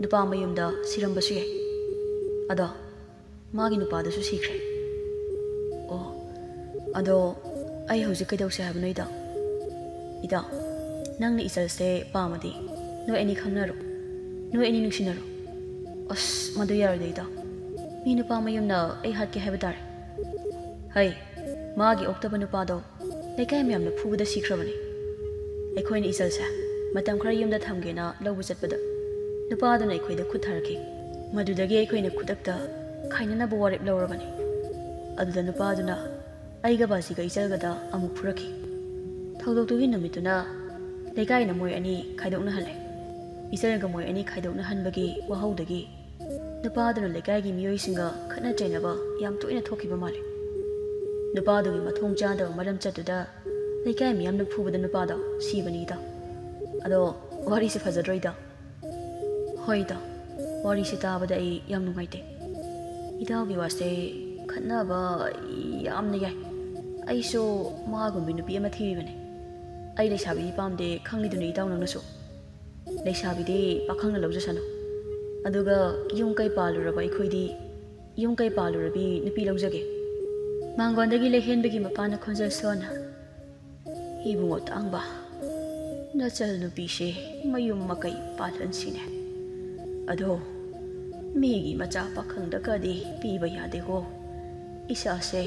ꯅꯨꯄꯥ ꯃꯌꯨꯝꯗ ꯁꯤꯔꯝꯕꯁꯨ ꯌꯥꯏ ꯑꯗꯣ ꯃꯥꯒꯤ ꯅꯨꯄꯥꯗꯨꯁꯨ ꯁꯤꯈ꯭ꯔꯦ ꯑꯣ ꯑꯗꯣ ꯑꯩ ꯍꯧꯖꯤꯛ ꯀꯩꯗꯧꯁꯦ ꯍꯥꯏꯕꯅꯣ ꯏꯇꯥꯎ ꯅꯪꯅ ꯏꯆꯜꯁꯦ ꯄꯥꯝꯃꯗꯤ ꯅꯣꯏ ꯑꯅꯤ ꯈꯪꯅꯔꯣ ꯅꯣꯏ ꯑꯅꯤ ꯅꯨꯡꯁꯤꯅꯔꯣ ꯑꯁ ꯃꯗꯨ ꯌꯥꯔꯣꯏꯗ ꯏꯇꯥꯎ ꯃꯤ ꯅꯨꯄꯥ ꯃꯌꯨꯝꯅ ꯑꯩ ꯍꯥꯠꯀꯦ ꯍꯥꯏꯕ ꯇꯥꯔꯦ ꯍꯩ ꯃꯥꯒꯤ ꯑꯣꯛꯇꯕ ꯅꯨꯄꯥꯗꯣ ꯂꯩꯀꯥꯏ ꯃꯌꯥꯝꯅ ꯐꯨꯕꯗ ꯁꯤꯈ꯭ꯔꯕꯅꯤ ꯑꯩꯈꯣꯏꯅ ꯏꯆꯜꯁꯦ ꯃꯇꯝ ꯈꯔ ꯌꯨꯝꯗ ꯊꯝꯒꯦꯅ ꯂꯧꯕ ꯆꯠꯄꯗ ꯅꯨꯄꯥꯗꯨꯅ ꯑꯩꯈꯣꯏꯗ ꯈꯨꯠ ꯊꯥꯔꯛꯈꯤ ꯃꯗꯨꯗꯒꯤ ꯑꯩꯈꯣꯏꯅ ꯈꯨꯗꯛꯇ ꯈꯥꯏꯅꯅꯕ ꯋꯥꯔꯦꯞ ꯂꯧꯔꯕꯅꯤ ꯑꯗꯨꯗ ꯅꯨꯄꯥꯗꯨꯅ ꯑꯩꯒ ꯕꯥꯖꯤꯒ ꯏꯆꯜꯒꯗ ꯑꯃꯨꯛ ꯐꯨꯔꯛꯈꯤ ꯊꯧꯗꯣꯛꯇꯨꯒꯤ ꯅꯨꯃꯤꯠꯇꯨꯅ ꯂꯩꯀꯥꯏꯅ ꯃꯣꯏ ꯑꯅꯤ ꯈꯥꯏꯗꯣꯛꯅꯍꯜꯂꯦ ꯏꯆꯜꯒ ꯃꯣꯏ ꯑꯅꯤ ꯈꯥꯏꯗꯣꯛꯅꯍꯟꯕꯒꯤ ꯋꯥꯍꯧꯗꯒꯤ ꯅꯨꯄꯥꯗꯨꯅ ꯂꯩꯀꯥꯏꯒꯤ ꯃꯤꯑꯣꯏꯁꯤꯡꯒ ꯈꯠꯅ ꯆꯩꯅꯕ ꯌꯥꯝ ꯇꯣꯏꯅ ꯊꯣꯛꯈꯤꯕ ꯃꯥꯜꯂꯤ ꯅꯨꯄꯥꯗꯨꯒꯤ ꯃꯊꯣꯡ ꯆꯥꯗꯕ ꯃꯔꯝ ꯆꯠꯇꯨꯗ ꯂꯩꯀꯥꯏ ꯃꯤꯌꯥꯝꯅ ꯐꯨꯕꯗ ꯅꯨꯄꯥꯗꯣ ꯁꯤꯕꯅꯤ ꯏꯇꯥꯎ ꯑꯗꯣ ꯋꯥꯔꯤꯁꯦ ꯐꯖꯗ꯭ꯔꯣ ꯏꯇꯥꯎ ꯍꯣꯏ ꯏꯇꯥꯎ ꯋꯥꯔꯤꯁꯦ ꯇꯥꯕꯗ ꯑꯩ ꯌꯥꯝ ꯅꯨꯡꯉꯥꯏꯇꯦ ꯏꯇꯥꯎꯒꯤ ꯋꯥꯁꯦ ꯈꯠꯅꯕ ꯌꯥꯝꯅ ꯌꯥꯏ ꯑꯩꯁꯨ ꯃꯥꯒꯨꯝꯕꯤ ꯅꯨꯄꯤ ꯑꯃ ꯊꯤꯔꯤꯕꯅꯤ ꯑꯩ ꯂꯩꯁꯥꯕꯤꯗꯤ ꯄꯥꯝꯗꯦ ꯈꯪꯂꯤꯗꯨꯅꯤ ꯏꯇꯥꯎ ꯅꯪꯅꯁꯨ ꯂꯩꯁꯥꯕꯤꯗꯤ ꯄꯥꯈꯪꯅ ꯂꯧꯖꯁꯅꯨ ꯑꯗꯨꯒ ꯌꯨꯝ ꯀꯩ ꯄꯥꯜꯂꯨꯔꯕ ꯑꯩꯈꯣꯏꯗꯤ ꯌꯨꯝ ꯀꯩ ꯄꯥꯜꯂꯨꯔꯕꯤ ꯅꯨꯄꯤ ꯂꯧꯖꯒꯦ ꯃꯥꯡꯒꯣꯟꯗꯒꯤ ꯂꯩꯍꯦꯟꯕꯒꯤ ꯃꯄꯥꯅ ꯈꯣꯟꯖꯦꯜ ꯁꯣꯟꯅ ꯏꯕꯨꯡꯉꯣ ꯇꯥꯡꯕ ꯅꯆꯜ ꯅꯨꯄꯤꯁꯦ ꯃꯌꯨꯝ ꯃꯀꯩ ꯄꯥꯜꯍꯟꯁꯤꯅꯦ ꯑꯗꯣ ꯃꯤꯒꯤ ꯃꯆꯥ ꯄꯥꯈꯪꯗꯀꯗꯤ ꯄꯤꯕ ꯌꯥꯗꯦꯀꯣ ꯏꯁꯥꯁꯦ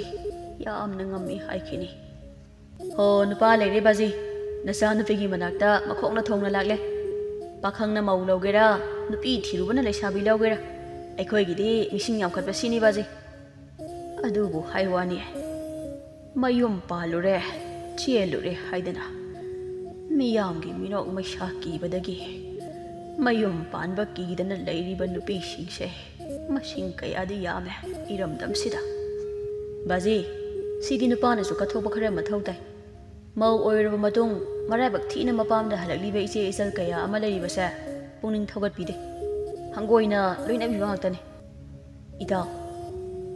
ꯌꯥꯝꯅ ꯉꯝꯃꯤ ꯍꯥꯏꯈꯤꯅꯤ ꯍꯣ ꯅꯨꯄꯥ ꯂꯩꯔꯦ ꯕꯥꯖꯤ ꯅꯆꯥ ꯅꯨꯄꯤꯒꯤ ꯃꯅꯥꯛꯇ ꯃꯈꯣꯡꯅ ꯊꯣꯡꯅ ꯂꯥꯛꯂꯦ ꯄꯥꯈꯪꯅ ꯃꯧ ꯂꯧꯒꯦꯔꯥ ꯅꯨꯄꯤ ꯊꯤꯔꯨꯕꯅ ꯂꯩꯁꯥꯕꯤ ꯂꯧꯒꯦꯔꯥ ꯑꯩꯈꯣꯏꯒꯤꯗꯤ ꯃꯤꯁꯤꯡ ꯌꯥꯝꯈꯠꯄ ꯁꯤꯅꯤ ꯕꯥꯖꯤ ꯑꯗꯨꯕꯨ ꯍꯥꯏꯋꯥꯅꯤ ꯃꯌꯨꯝ ꯄꯥꯜꯂꯨꯔꯦ ꯆꯦꯜꯂꯨꯔꯦ ꯍꯥꯏꯗꯅ ꯃꯤꯌꯥꯝꯒꯤ ꯃꯤꯅꯣꯛ ꯃꯩꯁꯥ ꯀꯤꯕꯗꯒꯤ ꯃꯌꯨꯝ ꯄꯥꯟꯕ ꯀꯤꯗꯅ ꯂꯩꯔꯤꯕ ꯅꯨꯄꯤꯁꯤꯡꯁꯦ ꯃꯁꯤꯡ ꯀꯌꯥꯗꯤ ꯌꯥꯝꯃꯦ ꯏꯔꯝꯗꯝꯁꯤꯗ꯫ ꯕꯥꯖꯤ, ꯁꯤꯗꯤ ꯅꯨꯄꯥꯅꯁꯨ ꯀꯠꯊꯣꯛꯄ ꯈꯔ ꯃꯊꯧ ꯇꯥꯏ꯫ ꯃꯧ ꯑꯣꯏꯔꯕ ꯃꯇꯨꯡ ꯃꯔꯥꯏꯕꯛ ꯊꯤꯅ ꯃꯄꯥꯝꯗ ꯍꯜꯂꯛꯂꯤꯕ ꯏꯆꯦ ꯏꯆꯜ ꯀꯌꯥ ꯑꯃ ꯂꯩꯔꯤꯕꯁꯦ ꯄꯨꯛꯅꯤꯡ ꯊꯧꯒꯠꯄꯤꯗꯦ꯫ ꯍꯪꯒꯣꯏꯅ ꯂꯣꯏꯅꯕꯤꯕ ꯉꯥꯛꯇꯅꯤ꯫ ꯏꯇꯥꯎ,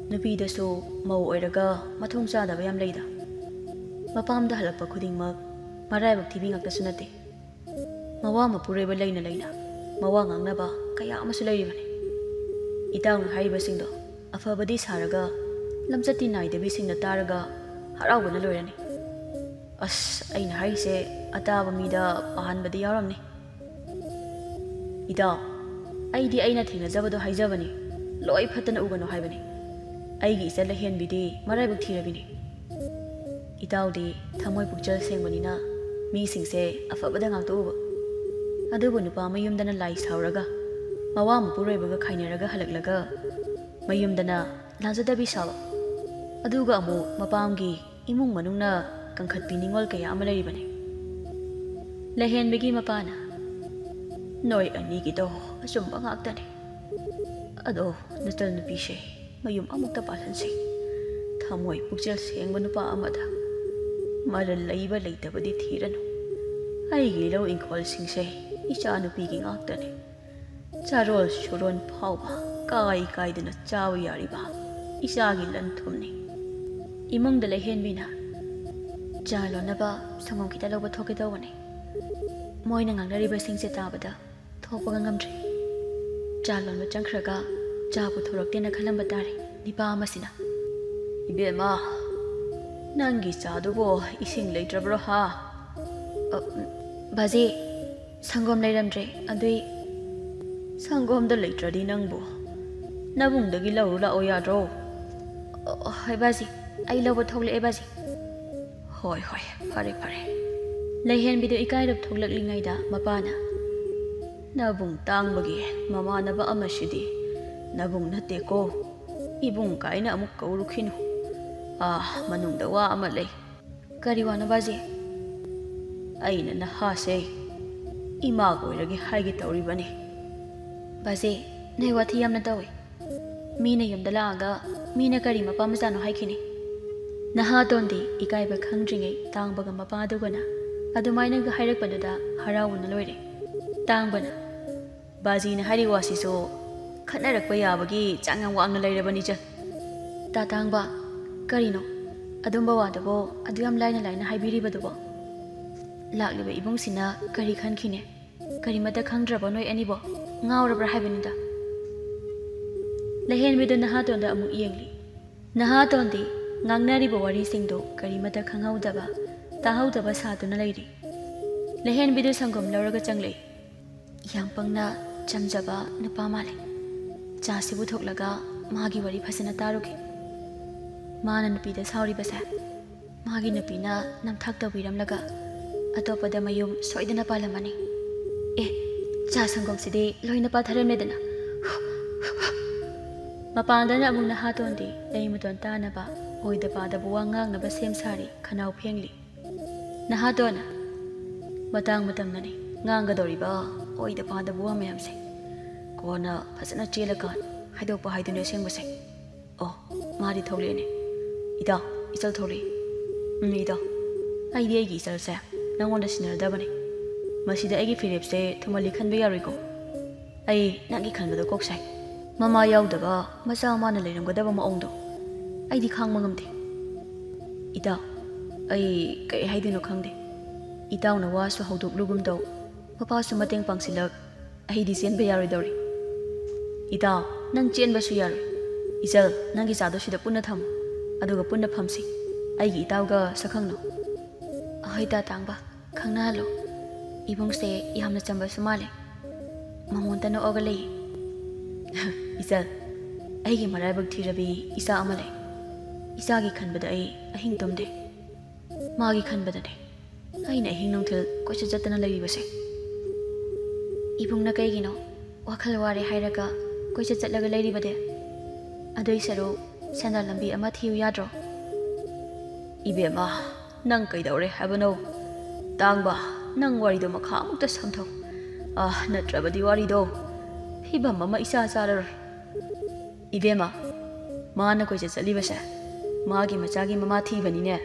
ꯅꯨꯄꯤꯗꯁꯨ ꯃꯧ ꯑꯣꯏꯔꯒ ꯃꯊꯣꯡ ꯆꯥꯗꯕ ꯌꯥꯝ ꯂꯩꯗ꯫ ꯃꯄꯥꯝꯗ ꯍꯜꯂꯛꯄ ꯈꯨꯗꯤꯡꯃꯛ ꯃꯔꯥꯏꯕꯛ ꯊꯤꯕꯤ ꯉꯥꯛꯇꯁꯨ ꯅꯠꯇꯦ꯫ ꯃꯋꯥ ꯃꯄꯨꯔꯣꯏꯕ ꯂꯩꯅ ꯂꯩꯅ ꯃꯋꯥ ꯉꯥꯡꯅꯕ ꯀꯌా ꯑꯃꯁꯨ ꯂꯩꯔꯤꯕꯅꯤ꯫ ꯏꯇꯥꯎꯅ ꯍꯥꯏꯔꯤꯕꯁꯤꯡꯗꯣ ꯑꯐꯕꯗꯤ ꯁꯥꯔꯒ ꯂꯝꯆꯠꯇꯤ ꯅꯥꯏꯗꯕꯤꯁꯤꯡꯅ ꯇꯥꯔꯒ ꯍꯔꯥꯎꯕꯅ ꯂꯣꯏꯔꯅꯤ꯫ ꯑꯁ, ꯑꯩꯅ ꯍꯥꯏꯔꯤꯁꯦ ꯑꯇꯥꯕ ꯃꯤꯗ ꯄꯥꯍꯟꯕꯗꯤ ꯌꯥꯎꯔꯝꯅꯤ꯫ ꯏꯇꯥꯎ, ꯑꯩꯗꯤ ꯑꯩꯅ ꯊꯦꯡꯅꯖꯕꯗꯣ ꯍꯥꯏꯖꯕꯅꯤ, ꯂꯣꯏ ꯐꯠꯇꯅ ꯎꯒꯅꯨ ꯍꯥꯏꯕꯅꯤ꯫ ꯑꯩꯒꯤ ꯏꯆꯜ ꯂꯩꯍꯦꯟꯕꯤꯗꯤ ꯃꯔꯥꯏꯕꯛ ꯊꯤꯔꯕꯤꯅꯤ꯫ ꯏꯇꯥꯎꯗꯤ ꯊꯃꯣꯏ ꯄꯨꯛꯆꯦꯜ ꯁꯦꯡꯕꯅꯤꯅ ꯃꯤꯁꯤꯡꯁꯦ ꯑꯐꯕꯗ ꯉꯥꯛꯇ ꯎꯕ꯫ ꯑꯗꯨꯕꯨ ꯅꯨꯄꯥ ꯃꯌꯨꯝꯗꯅ ꯂꯥꯏ ꯁꯥꯎꯔꯒ ꯃꯋꯥ ꯃꯄꯨꯔꯣꯏꯕꯒ ꯈꯥꯏꯅꯔꯒ ꯍꯜꯂꯛꯂꯒ ꯃꯌꯨꯝꯗꯅ ꯂꯥꯟꯖꯗꯕꯤ ꯁꯥꯕ, ꯑꯗꯨꯒ ꯑꯃꯨꯛ ꯃꯄꯥꯝꯒꯤ ꯏꯃꯨꯡ ꯃꯅꯨꯡꯅ ꯀꯟꯈꯠꯄꯤ ꯅꯤꯡꯉꯣꯜ ꯀꯌꯥ ꯑꯃ ꯂꯩꯔꯤꯕꯅꯤ꯫ ꯂꯩꯍꯦꯟꯕꯤꯒꯤ ꯃꯄꯥꯅ, ꯅꯣꯏ ꯑꯅꯤꯒꯤꯗꯣ ꯑꯆꯨꯝꯕ ꯉꯥꯛꯇꯅꯤ꯫ ꯑꯗꯣ ꯅꯆꯜ ꯅꯨꯄꯤꯁꯦ ꯃꯌꯨꯝ ꯑꯃꯨꯛꯇ ꯄꯥꯜꯍꯟꯁꯤ꯫ ꯊꯃꯣꯏ ꯄꯨꯛꯆꯦꯜ ꯁꯦꯡꯕ ꯅꯨꯄꯥ ꯑꯃꯗ ꯃꯔꯜ ꯂꯩꯕ ꯂꯩꯇꯕꯗꯤ ꯊꯤꯔꯅꯨ꯫ ꯑꯩꯒꯤ ꯂꯧ ꯏꯪꯈꯣꯜꯁꯤꯡꯁꯦ ꯏꯆꯥ ꯅꯨꯄꯤꯒꯤ ꯉꯥꯛꯇꯅꯤ꯫ ꯆꯥꯔꯣꯜ ꯁꯨꯔꯣꯟ ꯐꯥꯎꯕ ꯀꯥꯏꯗꯅ ꯆꯥꯕ ꯌꯥꯔꯤꯕ ꯏꯆꯥꯒꯤ ꯂꯟ ꯊꯨꯝꯅꯤ꯫ ꯏꯃꯨꯡꯗ ꯂꯩꯍꯦꯟꯕꯤꯅ, ꯆꯥ ꯂꯣꯟꯅꯕ ꯁꯪꯒꯣꯝ ꯈꯤꯇ ꯂꯧꯕ ꯊꯣꯛꯀꯦ ꯇꯧꯕꯅꯤ꯫ ꯃꯣꯏꯅ ꯉꯥꯡꯅꯔꯤꯕꯁꯤꯡꯁꯦ ꯇꯥꯕꯗ ꯊꯣꯛꯄꯒ ꯉꯝꯗ꯭ꯔꯤ꯫ ꯆꯥ ꯂꯣꯟꯕ ꯆꯪꯈ꯭ꯔꯒ ꯆꯥ ꯄꯨꯊꯣꯔꯛꯇꯦꯅ ꯈꯜꯂꯝꯕ ꯇꯥꯔꯦ ꯅꯤꯄꯥ ꯑꯃꯁꯤꯅ꯫ ꯏꯕꯦꯝꯃ, ꯅꯪꯒꯤ ꯆꯥꯗꯨꯕꯨ ꯏꯁꯤꯡ ꯂꯩꯇ꯭ꯔꯕ꯭ꯔꯣ ꯍꯥ? ꯕꯥꯖꯤ, ꯁꯪꯒꯣꯝ ꯂꯩꯔꯝꯗ꯭ꯔꯦ, ꯑꯗꯨꯏ꯫ ꯁꯪꯒꯣꯝꯗ ꯂꯩꯇ꯭ꯔꯗꯤ ꯅꯪꯕꯨ ꯅꯕꯨꯡꯗꯒꯤ ꯂꯧꯔꯨ ꯂꯥꯛꯑꯣ ꯌꯥꯗ꯭ꯔꯣ? ꯍꯣꯏ ꯕꯥꯖꯤ, ꯑꯩ ꯂꯧꯕ ꯊꯣꯛꯂꯛꯑꯦ ꯕꯥꯖꯤ꯫ ꯍꯣꯏ ꯍꯣꯏ, ꯐꯔꯦ ꯐꯔꯦ꯫ ꯂꯩꯍꯦꯟꯕꯤꯗꯨ ꯏꯀꯥꯏꯔꯞ ꯊꯣꯛꯂꯛꯂꯤꯉꯩꯗ ꯃꯄꯥꯅ, ꯅꯕꯨꯡ ꯇꯥꯡꯕꯒꯤ ꯃꯃꯥꯟꯅꯕ ꯑꯃꯁꯤꯗꯤ ꯅꯕꯨꯡ ꯅꯠꯇꯦꯀꯣ, ꯏꯕꯨꯡ ꯀꯥꯏꯅ ꯑꯃꯨꯛ ꯀꯧꯔꯨꯈꯤꯅꯨ꯫ ꯃꯅꯨꯡꯗ ꯋꯥ ꯑꯃ ꯂꯩ꯫ ꯀꯔꯤ ꯋꯥꯅꯣ ꯕꯥꯖꯤ? ꯑꯩꯅ ꯅꯍꯥꯁꯦ ꯏꯃꯥ ꯑꯣꯏꯔꯒꯦ ꯍꯥꯏꯒꯦ ꯇꯧꯔꯤꯕꯅꯤ꯫ ꯕꯥꯖꯤ, ꯅꯣꯏ ꯋꯥꯊꯤ ꯌꯥꯝꯅ ꯇꯧꯏ꯫ ꯃꯤꯅ ꯌꯨꯝꯗ ꯂꯥꯛꯑꯒ ꯃꯤꯅ ꯀꯔꯤ ꯃꯄꯥ ꯃꯆꯥꯅꯣ ꯍꯥꯏꯈꯤꯅꯤ꯫ ꯅꯍꯥꯇꯣꯟꯗꯤ ꯏꯀꯥꯏꯕ ꯈꯪꯗ꯭ꯔꯤꯉꯩ ꯇꯥꯡꯕꯒ ꯃꯄꯥꯗꯨꯒꯅ ꯑꯗꯨꯃꯥꯏꯅꯒ ꯍꯥꯏꯔꯛꯄꯗꯨꯗ ꯍꯔꯥꯎꯕꯅ ꯂꯣꯏꯔꯦ꯫ ꯇꯥꯡꯕꯅ, ꯕꯥꯖꯤꯅ ꯍꯥꯏꯔꯤ ꯋꯥꯁꯤꯁꯨ ꯈꯠꯅꯔꯛꯄ ꯌꯥꯕꯒꯤ ꯆꯥꯡ ꯌꯥꯝ ꯋꯥꯡꯅ ꯂꯩꯔꯕꯅꯤ ꯆꯟ꯫ ꯇꯥꯡꯕ, ꯀꯔꯤꯅꯣ ꯑꯗꯨꯝꯕ ꯋꯥꯗꯨꯕꯣ ꯑꯗꯨ ꯌꯥꯝ ꯂꯥꯏꯅ ꯂꯥꯏꯅ ꯍꯥꯏꯕꯤꯔꯤꯕꯗꯨꯕꯣ? ꯂꯥꯛꯂꯤꯕ ꯏꯕꯨꯡꯁꯤꯅ ꯀꯔꯤ ꯈꯟꯈꯤꯅꯦ? ꯀꯔꯤꯃꯠꯇ ꯈꯪꯗ꯭ꯔꯕ ꯅꯣꯏ ꯑꯅꯤꯕꯣ? ꯉꯥꯎꯔꯕ꯭ꯔꯥ ꯍꯥꯏꯕꯅꯤꯗ꯫ ꯂꯩꯍꯦꯟꯕꯤꯗꯨ ꯅꯍꯥꯇꯣꯟꯗ ꯑꯃꯨꯛ ꯌꯦꯡꯂꯤ꯫ ꯅꯍꯥꯇꯣꯟꯗꯤ ꯉꯥꯡꯅꯔꯤꯕ ꯋꯥꯔꯤꯁꯤꯡꯗꯨ ꯀꯔꯤꯃꯠꯇ ꯈꯪꯍꯧꯗꯕ ꯇꯥꯍꯧꯗꯕ ꯁꯥꯗꯨꯅ ꯂꯩꯔꯤ꯫ ꯂꯩꯍꯦꯟꯕꯤꯗꯨ ꯁꯪꯒꯣꯝ ꯂꯧꯔꯒ ꯆꯪꯂꯛꯏ꯫ ꯌꯥꯝ ꯄꯪꯅ ꯆꯝꯖꯕ ꯅꯨꯄꯥ ꯃꯥꯜꯂꯤ꯫ ꯆꯥꯁꯤ ꯄꯨꯊꯣꯛꯂꯒ ꯃꯥꯒꯤ ꯋꯥꯔꯤ ꯐꯖꯅ ꯇꯥꯔꯨꯒꯦ꯫ ꯃꯥꯅ ꯅꯨꯄꯤꯗ ꯁꯥꯎꯔꯤꯕꯁꯦ ꯃꯥꯒꯤ ꯅꯨꯄꯤꯅ ꯅꯝꯊꯥꯛ ꯇꯧꯕꯤꯔꯝꯂꯒ ꯑꯇꯣꯞꯄꯗ ꯃꯌꯨꯝ ꯁꯣꯏꯗꯅ ꯄꯥꯜꯂꯝꯃꯅꯤ꯫ ꯆꯥ ꯁꯪꯒꯣꯝꯁꯤꯗꯤ ꯂꯣꯏꯅ ꯄꯥꯊꯔꯝꯂꯦꯗꯅ꯫ ꯃꯄꯥꯟꯗꯅ ꯑꯃꯨꯛ ꯅꯍꯥꯇꯣꯟꯗꯤ ꯂꯩ ꯃꯇꯣꯟ ꯇꯥꯅꯕ ꯑꯣꯏꯗ ꯄꯥꯗꯕ ꯋꯥ ꯉꯥꯡꯅꯕ ꯁꯦꯝ ꯁꯥꯔꯤ ꯈꯅꯥꯎ ꯐꯦꯡꯂꯤ꯫ ꯅꯍꯥꯇꯣꯟꯅ, ꯃꯇꯥꯡ ꯃꯇꯝꯅꯅꯤ ꯉꯥꯡꯒꯗꯧꯔꯤꯕ ꯑꯣꯏꯗ ꯄꯥꯗꯕ ꯋꯥ ꯃꯌꯥꯝꯁꯦ ꯀꯣꯟꯅ ꯐꯖꯅ ꯆꯦꯜꯂꯀꯥꯟ ꯍꯥꯏꯗꯣꯛꯄ ꯍꯥꯏꯗꯨꯅꯤ ꯑꯁꯦꯡꯕꯁꯦ꯫ ꯃꯥꯗꯤ ꯊꯣꯛꯂꯛꯑꯦꯅꯦ꯫ ꯏꯇꯥꯎ, ꯏꯆꯜ ꯊꯣꯛꯂꯛꯏ꯫ ꯏꯇꯥꯎ, ꯑꯩꯗꯤ ꯑꯩꯒꯤ ꯏꯆꯜꯁꯦ ꯅꯪꯉꯣꯟꯗ ꯁꯤꯟꯅꯔꯗꯕꯅꯤ꯫ ꯃꯁꯤꯗ ꯑꯩꯒꯤ ꯐꯤꯔꯦꯞꯁꯦ ꯊꯨꯃꯜꯂꯤ ꯈꯟꯕ ꯌꯥꯔꯣꯏꯀꯣ꯫ ꯑꯩ ꯅꯪꯒꯤ ꯈꯟꯕꯗꯣ ꯀꯣꯛꯁꯥꯏ꯫ ꯃꯃꯥ ꯌꯥꯎꯗꯕ ꯃꯆꯥ ꯃꯥꯅ ꯂꯩꯔꯝꯒꯗꯕ ꯃꯑꯣꯡꯗꯣ ꯑꯩꯗꯤ ꯈꯥꯡꯕ ꯉꯝꯗꯦ꯫ ꯏꯇꯥꯎ, ꯑꯩ ꯀꯩ ꯍꯥꯏꯗꯣꯏꯅꯣ ꯈꯪꯗꯦ꯫ ꯏꯇꯥꯎꯅ ꯋꯥꯁꯨ ꯍꯧꯗꯣꯛꯂꯨꯒꯨꯝ ꯇꯧ, ꯃꯄꯥꯁꯨ ꯃꯇꯦꯡ ꯄꯥꯡꯁꯤꯜꯂꯛ, ꯑꯩꯗꯤ ꯆꯦꯟꯕ ꯌꯥꯔꯣꯏꯗꯧꯔꯤ꯫ ꯏꯇꯥꯎ, ꯅꯪ ꯆꯦꯟꯕꯁꯨ ꯌꯥꯔꯣꯏ꯫ ꯏꯆꯜ, ꯅꯪꯒꯤ ꯆꯥꯗꯣ ꯁꯤꯗ ꯄꯨꯟꯅ ꯊꯝꯃꯨ, ꯑꯗꯨꯒ ꯄꯨꯟꯅ ꯐꯝꯁꯤ꯫ ꯑꯩꯒꯤ ꯏꯇꯥꯎꯒ ꯁꯛꯈꯪꯅꯧ꯫ ꯍꯣꯏ ꯇꯥꯡꯕ, ꯈꯪꯅꯍꯜꯂꯣ꯫ ꯏꯕꯨꯡꯁꯦ ꯌꯥꯝꯅ ꯆꯝꯕꯁꯨ ꯃꯥꯜꯂꯦ, ꯃꯉꯣꯟꯗ ꯅꯣꯛꯑꯒ ꯂꯩꯌꯦ꯫ ꯏꯆꯜ, ꯑꯩꯒꯤ ꯃꯔꯥꯏꯕꯛ ꯊꯤꯔꯕꯤ ꯏꯆꯥ ꯑꯃ ꯂꯩ꯫ ꯏꯆꯥꯒꯤ ꯈꯟꯕꯗ ꯑꯩ ꯑꯍꯤꯡ ꯇꯨꯝꯗꯦ꯫ ꯃꯥꯒꯤ ꯈꯟꯕꯗꯅꯦ ꯑꯩꯅ ꯑꯍꯤꯡ ꯅꯨꯡꯊꯤꯜ ꯀꯣꯏꯆꯠ ꯆꯠꯇꯅ ꯂꯩꯔꯤꯕꯁꯦ꯫ ꯏꯕꯨꯡꯅ ꯀꯩꯒꯤꯅꯣ ꯋꯥꯈꯜ ꯋꯥꯔꯦ ꯍꯥꯏꯔꯒ ꯀꯣꯏꯆꯠ ꯆꯠꯂꯒ ꯂꯩꯔꯤꯕꯗꯤ? ꯑꯗꯨꯏ ꯁꯔꯨꯛ ꯁꯦꯟꯗꯥꯟ ꯂꯝꯕꯤ ꯑꯃ ꯊꯤꯌꯨ ꯌꯥꯗ꯭ꯔꯣ? ꯏꯕꯦꯝꯃ, ꯅꯪ ꯀꯩꯗꯧꯔꯦ ꯍꯥꯏꯕꯅꯣ? ꯇꯥꯡꯕ, ꯅꯪ ꯋꯥꯔꯤꯗꯣ ꯃꯈꯥ ꯑꯃꯨꯛꯇ ꯁꯝꯊꯧ꯫ ꯅꯠꯇ꯭ꯔꯕꯗꯤ ꯋꯥꯔꯤꯗꯣ ꯐꯤꯕꯝ ꯑꯃ ꯏꯆꯥ ꯆꯥꯔꯔꯣꯏ ꯏꯕꯦꯝꯃ ꯃꯥꯅ ꯀꯣꯏꯆꯠ ꯆꯠꯂꯤꯕꯁꯦ ꯃꯥꯒꯤ ꯃꯆꯥꯒꯤ ꯃꯃꯥ ꯊꯤꯕꯅꯤꯅꯦ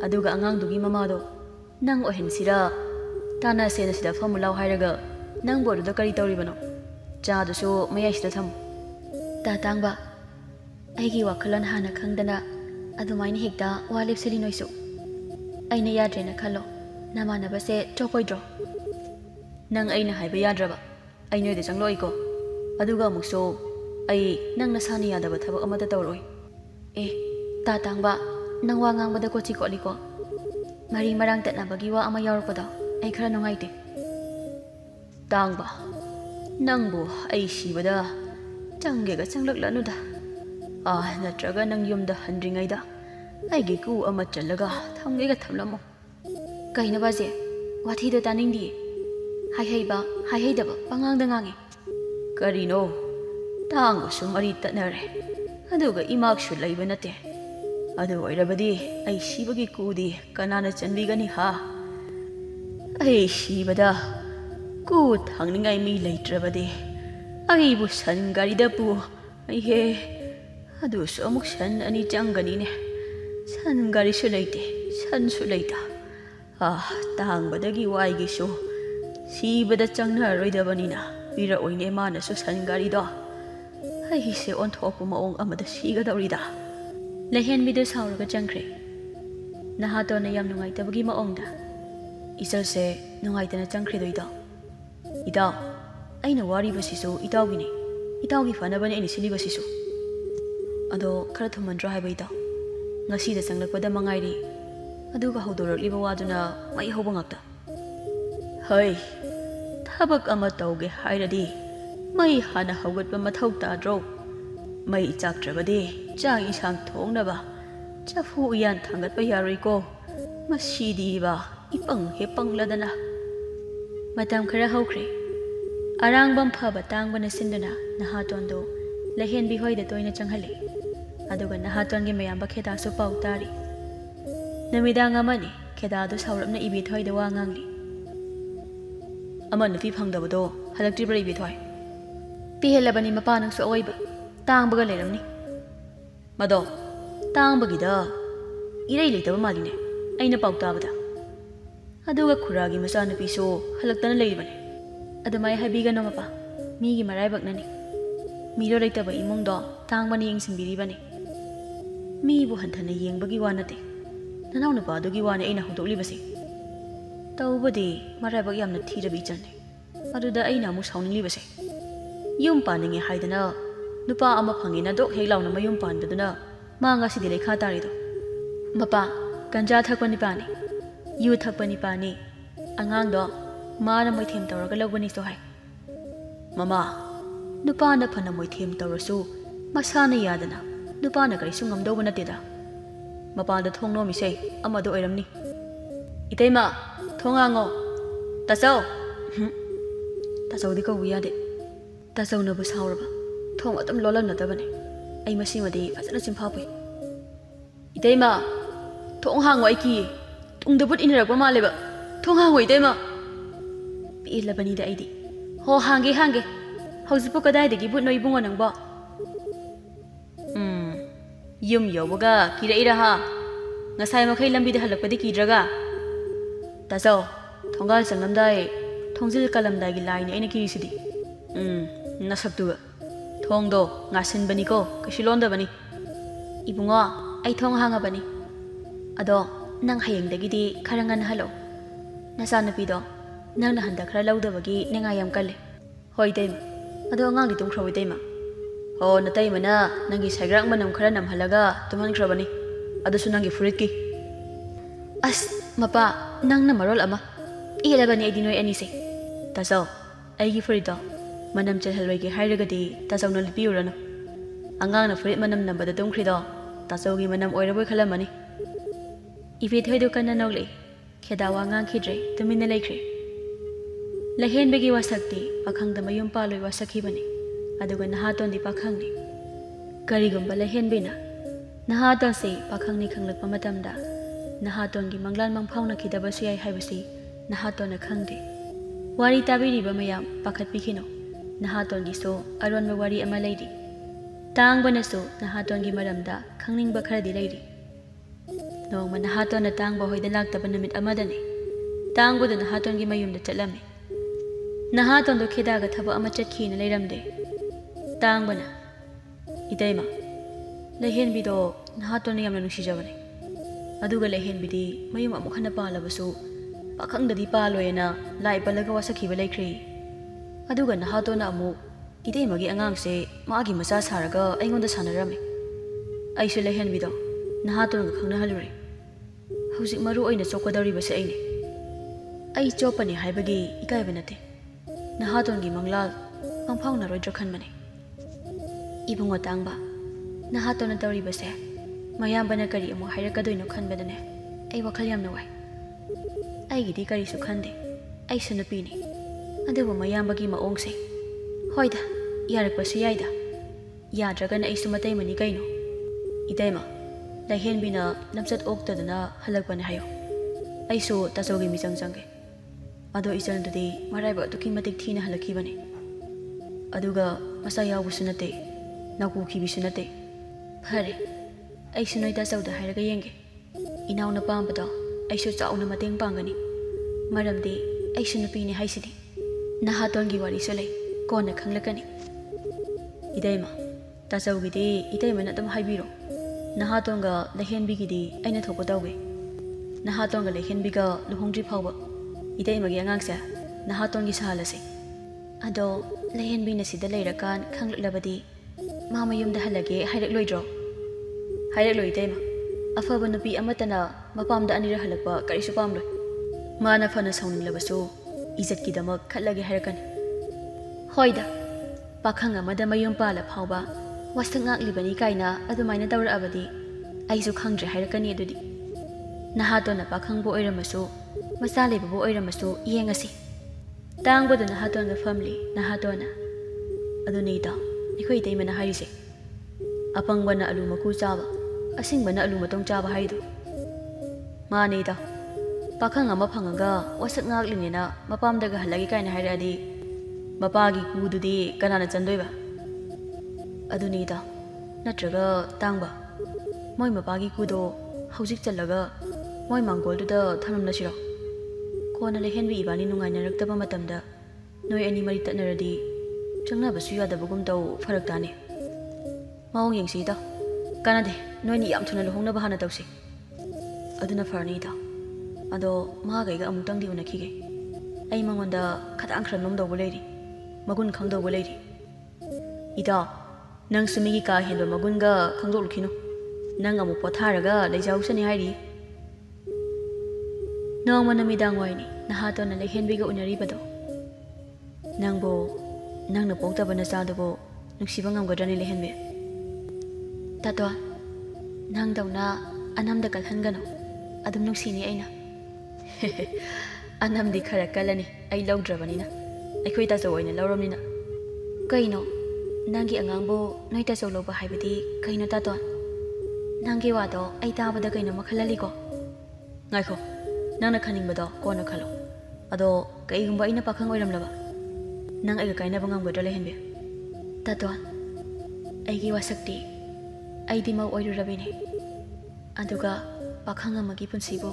ꯑꯗꯨꯒ ꯑꯉꯥꯡꯗꯨꯒꯤ ꯃꯃꯥꯗꯣ ꯅꯪ ꯑꯣꯏꯍꯟꯁꯤꯔꯥ ꯇꯥꯟꯅꯁꯦꯅ ꯁꯤꯗ ꯐꯝꯃꯨ ꯂꯥꯎ ꯍꯥꯏꯔꯒ ꯅꯪꯕꯨ ꯑꯗꯨꯗ ꯀꯔꯤ ꯇꯧꯔꯤꯕꯅꯣ ꯆꯥꯗꯨꯁꯨ ꯃꯌꯥꯏꯁꯤꯗ ꯊꯝꯃꯨ ꯇꯥ ꯇꯥꯡꯕ ꯑꯩꯒꯤ ꯋꯥꯈꯜꯂꯣꯟ ꯍꯥꯟꯅ ꯈꯪꯗꯅ ꯑꯗꯨꯃꯥꯏꯅ ꯍꯦꯛꯇ ꯋꯥ ꯂꯦꯞꯁꯤꯜꯂꯤ ꯅꯣꯏꯁꯨ ꯑꯩꯅ ꯌꯥꯗ꯭ꯔꯦꯅ ꯈꯜꯂꯣ ꯅꯃꯥꯟꯅꯕꯁꯦ ꯆꯣꯞꯄꯣꯏꯗ꯭ꯔꯣ ꯅꯪ ꯑꯩꯅ ꯍꯥꯏꯕ ꯌꯥꯗ꯭ꯔꯕ ꯑꯩ ꯅꯣꯏꯗ ꯆꯪꯂꯛꯏꯀꯣ ꯑꯗꯨꯒ ꯑꯃꯨꯛꯁꯨ ꯑꯩ ꯅꯪ ꯅꯁꯥꯅ ꯌꯥꯗꯕ ꯊꯕꯛ ꯑꯃꯠꯇ ꯇꯧꯔꯣꯏ ꯇꯥ ꯇꯥꯡꯕ ꯅꯪ ꯋꯥ ꯉꯥꯡꯕꯗ ꯀꯣꯆꯤ ꯀꯣꯠꯂꯤꯀꯣ ꯃꯔꯤ ꯃꯔꯥꯡ ꯇꯠꯅꯕꯒꯤ ꯋꯥ ꯑꯃ ꯌꯥꯎꯔꯛꯄꯗꯣ ꯑꯩ ꯈꯔ ꯅꯨꯡꯉꯥꯏꯇꯦ ꯇꯥꯡꯕ ꯅꯪꯕꯨ ꯑꯩ ꯁꯤꯕꯗ ꯆꯪꯒꯦꯒ ꯆꯪꯂꯛꯂꯅꯨꯗ ꯅꯠꯇ꯭ꯔꯒ ꯅꯪ ꯌꯨꯝꯗ ꯍꯟꯗ꯭ꯔꯤꯉꯩꯗ ꯑꯩꯒꯤ ꯀꯨ ꯑꯃ ꯆꯜꯂꯒ ꯊꯝꯒꯦꯒ ꯊꯝꯂꯝꯃꯣ ꯀꯩꯅꯣ ꯕꯥꯖꯦ ꯋꯥꯊꯤꯗꯣ ꯇꯥꯅꯤꯡꯗꯤꯌꯦ ꯍꯥꯏꯍꯩꯕ ꯍꯥꯏꯍꯩꯗꯕ ꯄꯉꯥꯡꯗ ꯉꯥꯡꯉꯦ ꯀꯔꯤꯅꯣ ꯇꯥꯡꯕꯁꯨ ꯃꯔꯤ ꯇꯠꯅꯔꯦ ꯑꯗꯨꯒ ꯏꯃꯥꯛꯁꯨ ꯂꯩꯕ ꯅꯠꯇꯦ ꯑꯗꯨ ꯑꯣꯏꯔꯕꯗꯤ ꯑꯩ ꯁꯤꯕꯒꯤ ꯀꯨꯗꯤ ꯀꯅꯥꯅ ꯆꯟꯕꯤꯒꯅꯤ ꯑꯩ ꯁꯤꯕꯗ ꯀꯨ ꯊꯥꯡꯅꯤꯡꯉꯥꯏ ꯃꯤ ꯂꯩꯇ꯭ꯔꯕꯗꯤ ꯑꯩꯕꯨ ꯁꯟ ꯒꯥꯔꯤꯗ ꯄꯨ ꯑꯩꯍꯦ ꯑꯗꯨꯁꯨ ꯑꯃꯨꯛ ꯁꯟ ꯑꯅꯤ ꯆꯪꯒꯅꯤꯅꯦ ꯁꯟ ꯒꯥꯔꯤꯁꯨ ꯂꯩꯇꯦ ꯁꯟꯁꯨ ꯂꯩꯇ ꯇꯥꯡꯕꯗꯒꯤ ꯋꯥꯏꯒꯤꯁꯨ ꯁꯤꯕꯗ ꯆꯪꯅꯔꯣꯏꯗꯕꯅꯤꯅ ꯄꯤꯔꯛꯑꯣꯏꯅꯦ ꯃꯥꯅꯁꯨ ꯁꯟ ꯒꯥꯔꯤꯗꯣ ꯑꯩꯁꯦ ꯑꯣꯟꯊꯣꯛꯄ ꯃꯑꯣꯡ ꯑꯃꯗ ꯁꯤꯒꯗꯧꯔꯤꯗ ꯂꯩꯍꯦꯟꯕꯤꯗꯨ ꯁꯥꯎꯔꯒ ꯆꯪꯈ꯭ꯔꯦ ꯅꯍꯥꯇꯣꯟꯅ ꯌꯥꯝ ꯅꯨꯡꯉꯥꯏꯇꯕꯒꯤ ꯃꯑꯣꯡꯗ ꯏꯆꯜꯁꯦ ꯅꯨꯡꯉꯥꯏꯇꯅ ꯆꯪꯈ꯭ꯔꯦꯗꯣ ꯏꯇꯥꯎ ꯑꯩꯅ ꯋꯥꯔꯤꯕꯁꯤꯁꯨ ꯏꯇꯥꯎꯒꯤꯅꯤ ꯏꯇꯥꯎꯒꯤ ꯐꯅꯕꯅꯤ ꯑꯩꯅ ꯁꯤꯜꯂꯤꯕꯁꯤꯁꯨ ꯑꯗꯣ ꯈꯔ ꯊꯨꯝꯃꯟꯗ꯭ꯔꯣ ꯍꯥꯏꯕ ꯏꯇꯥꯎ ꯉꯁꯤꯗ ꯆꯪꯂꯛꯄꯗ ꯃꯉꯥꯏꯔꯤ ꯑꯗꯨꯒ ꯍꯧꯗꯣꯔꯛꯂꯤꯕ ꯋꯥꯗꯨꯅ ꯃꯩ ꯍꯧꯕ ꯉꯥꯛꯇ ꯍꯩ ꯊꯕꯛ ꯑꯃ ꯇꯧꯒꯦ ꯍꯥꯏꯔꯗꯤ ꯃꯩ ꯍꯥꯟꯅ ꯍꯧꯒꯠꯄ ꯃꯊꯧ ꯇꯥꯗ꯭ꯔꯣ ꯃꯩ ꯆꯥꯛꯇ꯭ꯔꯕꯗꯤ ꯆꯥꯛ ꯏꯟꯁꯥꯡ ꯊꯣꯡꯅꯕ ꯆꯐꯨ ꯎꯌꯥꯟ ꯊꯥꯡꯒꯠꯄ ꯌꯥꯔꯣꯏꯀꯣ ꯃꯁꯤꯗꯤꯕ ꯏꯄꯪ ꯍꯦꯛ ꯄꯪꯂꯗꯅ ꯃꯇꯝ ꯈꯔ ꯍꯧꯈ꯭ꯔꯦ ꯑꯔꯥꯡꯕꯝ ꯐꯕ ꯇꯥꯡꯕꯅ ꯁꯤꯟꯗꯨꯅ ꯅꯍꯥꯇꯣꯟꯗꯣ ꯂꯩꯍꯦꯟꯕꯤ ꯍꯣꯏꯗ ꯇꯣꯏꯅ ꯆꯪꯍꯜꯂꯤ ꯑꯗꯨꯒ ꯅꯍꯥꯇꯣꯟꯒꯤ ꯃꯌꯥꯝꯕ ꯈꯦꯗꯥꯁꯨ ꯄꯥꯎ ꯇꯥꯔꯤ ꯅꯨꯃꯤꯗꯥꯡ ꯑꯃꯅꯤ ꯈꯦꯗꯥꯗꯨ ꯁꯥꯎꯔꯞꯅ ꯏꯕꯦꯊꯣꯏꯗ ꯋꯥ ꯉꯥꯡꯂꯤ ꯑꯃ ꯅꯨꯄꯤ ꯐꯪꯗꯕꯗꯣ ꯍꯜꯂꯛꯇ꯭ꯔꯤꯕ꯭ꯔꯥ ꯏꯕꯦꯊꯣꯏ ꯄꯤꯍꯜꯂꯕꯅꯤ ꯃꯄꯥ ꯅꯪꯁꯨ ꯑꯋꯣꯏꯕ ꯇꯥꯡꯕꯒ ꯂꯩꯔꯝꯅꯤ ꯃꯗꯣ ꯇꯥꯡꯕꯒꯤꯗ ꯏꯔꯩ ꯂꯩꯇꯕ ꯃꯥꯜꯂꯤꯅꯦ ꯑꯩꯅ ꯄꯥꯎ ꯇꯥꯕꯗ ꯑꯗꯨꯒ ꯈꯨꯔꯥꯒꯤ ꯃꯆꯥꯅꯨꯄꯤꯁꯨ ꯍꯜꯂꯛꯇꯅ ꯂꯩꯔꯤꯕꯅꯤ ꯑꯗꯨꯃꯥꯏꯅ ꯍꯥꯏꯕꯤꯒꯅꯣ ꯃꯄꯥ ꯃꯤꯒꯤ ꯃꯔꯥꯏꯕꯛꯅꯅꯤ ꯃꯤꯔꯣ ꯂꯩꯇꯕ ꯏꯃꯨꯡꯗꯣ ꯇꯥꯡꯕꯅ ꯌꯦꯡꯁꯤꯟꯕꯤꯔꯤꯕꯅꯤ ꯃꯤꯕꯨ ꯍꯟꯊꯅ ꯌꯦꯡꯕꯒꯤ ꯋꯥ ꯅꯠꯇꯦ ꯅꯅꯥꯎ ꯅꯨꯄꯥꯗꯨꯒꯤ ꯋꯥꯅꯤ ꯑꯩꯅ ꯍꯧꯗꯣꯛꯂꯤꯕꯁꯤ ꯇꯧꯕꯗꯤ ꯃꯔꯥꯏꯕꯛ ꯌꯥꯝꯅ ꯊꯤꯔꯕ ꯏꯆꯟꯅꯤ ꯑꯗꯨꯗ ꯑꯩꯅ ꯑꯃꯨꯛ ꯁꯥꯎꯅꯤꯡꯂꯤꯕꯁꯦ ꯌꯨꯝ ꯄꯥꯅꯤꯡꯉꯦ ꯍꯥꯏꯗꯅ ꯅꯨꯄꯥ ꯑꯃ ꯐꯪꯉꯦꯅ ꯗꯣꯛ ꯍꯦꯛ ꯂꯥꯎꯅ ꯃꯌꯨꯝ ꯄꯥꯟꯕꯗꯨꯅ ꯃꯥ ꯉꯁꯤꯗꯤ ꯂꯩꯈꯥ ꯇꯥꯔꯤꯗꯣ ꯃꯄꯥ ꯒꯟꯖꯥ ꯊꯛꯄ ꯅꯤꯄꯥꯅꯤ ꯌꯨ ꯊꯛꯄ ꯅꯤꯄꯥꯅꯤ ꯑꯉꯥꯡꯗꯣ ꯃꯥꯅ ꯃꯣꯏꯊꯦꯝ ꯇꯧꯔꯒ ꯂꯧꯕꯅꯤꯁꯨ ꯍꯥꯏ ꯃꯃꯥ ꯅꯨꯄꯥꯅ ꯐꯅ ꯃꯣꯏꯊꯦꯝ ꯇꯧꯔꯁꯨ ꯃꯁꯥꯅ ꯌꯥꯗꯅ ꯅꯨꯄꯥꯅ ꯀꯔꯤꯁꯨ ꯉꯝꯗꯧꯕ ꯅꯠꯇꯦꯗ ꯃꯄꯥꯟꯗ ꯊꯣꯡ ꯂꯣꯝꯃꯤꯁꯦ ꯑꯃꯗ ꯑꯣꯏꯔꯝꯅꯤ ꯏꯇꯩꯃ ꯊꯣꯡ ꯍꯥꯡꯉꯣ ꯇꯥꯆꯧ ꯇꯥꯆꯧꯗꯤ ꯀꯧꯕ ꯌꯥꯗꯦ ꯇꯥꯆꯧꯅꯕꯨ ꯁꯥꯎꯔꯕ ꯊꯣꯡ ꯑꯗꯨꯝ ꯂꯣꯜꯂꯝꯅꯗꯕꯅꯤ ꯑꯩ ꯃꯁꯤꯃꯗꯤ ꯐꯖꯅ ꯆꯤꯟꯐꯥ ꯄꯨꯏ ꯏꯇꯩꯃ ꯊꯣꯡ ꯍꯥꯡꯉꯣ ꯑꯩ ꯀꯤꯌꯦ ꯇꯨꯡꯗ ꯕꯨꯠ ꯏꯟꯅꯔꯛꯄ ꯃꯥꯜꯂꯦꯕ ꯊꯣꯡ ꯍꯥꯡꯉꯣ ꯏꯇꯩꯃ ꯄꯦꯜꯂꯕꯅꯤꯗ ꯑꯩꯗꯤ ꯍꯣ ꯍꯥꯡꯒꯦ ꯍꯧꯖꯤꯛꯄꯨ ꯀꯗꯥꯏꯗꯒꯤ ꯕꯨꯠꯅꯣ ꯏꯕꯨꯡꯉꯣ ꯅꯪꯕꯣ ꯌꯨꯝ ꯌꯧꯕꯒ ꯀꯤꯔꯛꯏꯔꯥ ꯉꯁꯥꯏ ꯃꯈꯩ ꯂꯝꯕꯤꯗ ꯍꯜꯂꯛꯄꯗꯤ ꯀꯤꯗ꯭ꯔꯒ ꯇꯥꯆꯧ ꯊꯣꯡꯒꯥꯜ ꯆꯪꯂꯝꯗꯥꯏ ꯊꯣꯡꯖꯤꯜ ꯀꯜꯂꯝꯗꯥꯏꯒꯤ ꯂꯥꯏꯅꯤ ꯑꯩꯅ ꯀꯤꯔꯤꯁꯤꯗꯤ ꯅꯁꯛꯇꯨꯒ ꯊꯣꯡꯗꯣ ꯉꯥꯁꯤꯟꯕꯅꯤꯀꯣ ꯀꯩꯁꯨ ꯂꯣꯟꯗꯕꯅꯤ ꯏꯕꯨꯡꯉꯣ ꯑꯩ ꯊꯣꯡ ꯍꯥꯡꯉꯕꯅꯤ ꯑꯗꯣ ꯅꯪ ꯍꯌꯦꯡꯗꯒꯤꯗꯤ ꯈꯔ ꯉꯟꯅ ꯍꯜꯂꯛꯑꯣ ꯅꯆꯥꯅꯨꯄꯤꯗꯣ ꯅꯪꯅ ꯍꯟꯗꯛ ꯈꯔ ꯂꯧꯗꯕꯒꯤ ꯅꯤꯡꯉꯥꯏ ꯌꯥꯝ ꯀꯜꯂꯦ ꯍꯣꯏ ꯏꯇꯩꯃ ꯑꯗꯣ ꯑꯉꯥꯡꯗꯤ ꯇꯨꯝꯈ꯭ꯔꯕꯣ ꯏꯇꯩꯃ ꯍꯣ ꯅꯇꯩꯃꯅ ꯅꯪꯒꯤ ꯁꯩꯒ꯭ꯔꯥꯛ ꯃꯅꯝ ꯈꯔ ꯅꯝꯍꯜꯂꯒ ꯇꯨꯝꯍꯟꯈ꯭ꯔꯕꯅꯤ ꯑꯗꯨꯁꯨ ꯅꯪꯒꯤ ꯐꯨꯔꯤꯠꯀꯤ ꯑꯁ ꯃꯄꯥ ꯅꯪꯅ ꯃꯔꯣꯜ ꯑꯃ ꯏꯜꯂꯕꯅꯤ ꯑꯩꯗꯤ ꯅꯣꯏ ꯑꯅꯤꯁꯦ ꯇꯥꯆꯧ ꯑꯩꯒꯤ ꯐꯨꯔꯤꯠꯇꯣ ꯃꯅꯝ ꯆꯦꯜꯍꯜꯂꯣꯏꯒꯦ ꯍꯥꯏꯔꯒꯗꯤ ꯇꯥꯆꯧꯅ ꯂꯤꯠꯄꯤꯌꯨꯔꯅꯨ ꯑꯉꯥꯡꯅ ꯐꯨꯔꯤꯠ ꯃꯅꯝ ꯅꯝꯕꯗ ꯇꯨꯝꯈ꯭ꯔꯤꯗꯣ ꯇꯥꯆꯧꯒꯤ ꯃꯅꯝ ꯑꯣꯏꯔꯕꯣꯏ ꯈꯜꯂꯝꯃꯅꯤ ꯏꯕꯦꯊꯣꯏꯗꯨ ꯀꯟꯅ ꯅꯣꯛꯂꯛꯏ ꯈꯦꯗꯥ ꯋꯥ ꯉꯥꯡꯈꯤꯗ꯭ꯔꯦ ꯇꯨꯃꯤꯟꯅ ꯂꯩꯈ꯭ꯔꯦ ꯂꯩꯍꯦꯟꯕꯒꯤ ꯋꯥꯁꯛꯇꯤ ꯄꯥꯈꯪꯗ ꯃꯌꯨꯝ ꯄꯥꯜꯂꯣꯏ ꯋꯥꯁꯛꯈꯤꯕꯅꯤ ꯑꯗꯨꯒ ꯅꯍꯥꯇꯣꯟꯗꯤ ꯄꯥꯈꯪꯅꯤ ꯀꯔꯤꯒꯨꯝꯕ ꯂꯩꯍꯦꯟꯕꯤꯅ ꯅꯍꯥꯇꯣꯟꯁꯤ ꯄꯥꯈꯪꯅꯤ ꯈꯪꯂꯛꯄ ꯃꯇꯝꯗ ꯅꯍꯥꯇꯣꯟꯒꯤ ꯃꯪꯂꯥꯟ ꯃꯪꯐꯥꯎꯅꯈꯤꯗꯕꯁꯨ ꯌꯥꯏ ꯍꯥꯏꯕꯁꯤ ꯅꯍꯥꯇꯣꯟꯅ ꯈꯪꯗꯦ Wari tabiriba mayam pakhatpikino nahatongiso aronba wari ama leiri tangbanasो nahatongi maramda khangningba kharadi leiri nongma nahatona tangba hoida laktaba namit amadani tangbuda nahatongi mayumda chatlame nahaton do khidaga thaba ama chatkhina leiramde tangbana itaima lehenbido nahaton yamna nusijabane aduga lehenbidi mayum amuk hana palabasu pakhangdadi paloyena lai palaga wasakhiba lekhri aduga nahatona amu itaimagi angangse maagi macha saraga aingonda sanarame aisu lehenbido nahaton ga khangna halure hujik maru oina chokadari base aine ai chopani haibagi ikaiba nate nahaton gi manglal pangphawna roidra khanmane ibungo tangba nahaton tawri base mayambana kari amu hairakadoino khanbadane ai wakhal yamna wai ai gidi kari su khande ai sunupini adubu mayambagi maongse hoida yarakpasu yaida yadragana ai sumatai mani kaino itaima lehenbina lamchat oktadana halakpane hayo aisu tasogi mi changchange ado ichaldudi maraiba tuki matik thina halakibane aduga masa yawbusu nate naku khibisu nate phare aisu noita sauda hairaga yenge inauna pambado aisu chauna mateng pangani maramdi aisu nupini haisidi nahatongi wari solei kona khanglakani idaima tasawgidi itaima na dum haibiro nahatonga lehenbigidi aina thopa tawge nahatonga lehenbiga luhongri phawba itaimagi angangse nahatongi sahalase ado lehenbina sida leirakan khanglaklabadi mama yumda halage hairak loidro hairak loi itaima afaba nupi amatana mapamda anira halakpa karisu pamloi mana fana sauninglabasu izat ki damak khatlage hairakani hoida pakhang amada mayum pala phawba wasak ngaklibani kaina adumaina tawra abadi aisu khangdre hairakani adudi nahatona pakhangbo oiramasu macha leibabo oiramasu yengasi tangboda nahatona family nahatona adunita ikhoi taimana harise apangbana alu maku chaba asingbana alu matong chaba haidu manita pakhang ama phangaga wasak ngaklinena mapamdaga halagi kaina hairadi mapagi kududi kanana chandoiba adunita natraga tangba moi mapagi kudo haujik chalaga moi mangol duda thamamna siro kona lehenbi ibani nungaina raktaba matamda noi ani mari tatnaradi changna basu yadabagum taw farak tane maung yengsi ta kanade noi ni yam thuna lohongna bahana tawsi aduna farni ta ado maga iga amutang di unakhige ai mangonda khatang khranom do boleiri magun khangdo boleiri ida nang sumigi ka henba magunga khangdo lukhino nang amu potharaga leijau sani hairi nongma namidang waini nahatona lehenbiga unaribado nangbo nangna poktaba na chadubo nuksiba ngamgadrani lehenbe tatwa nang dawna anamda kalhangano adum nuksini aina anamdi khara kalani ai lawdrabanina aikhoi ta zawoina lawramnina kaino nangi angangbo noita soloba haibadi kaino tatwa nangi wado ai tabada kaino makhalali ko ngaikho nangna khaningbado kona khalo ado kaigumba ina pakhang oiramlaba nang aiga kaina bangamgadra lehenbe tatwa aigi wasakti aidi mau oirurabine aduga pakhang amagi punsibo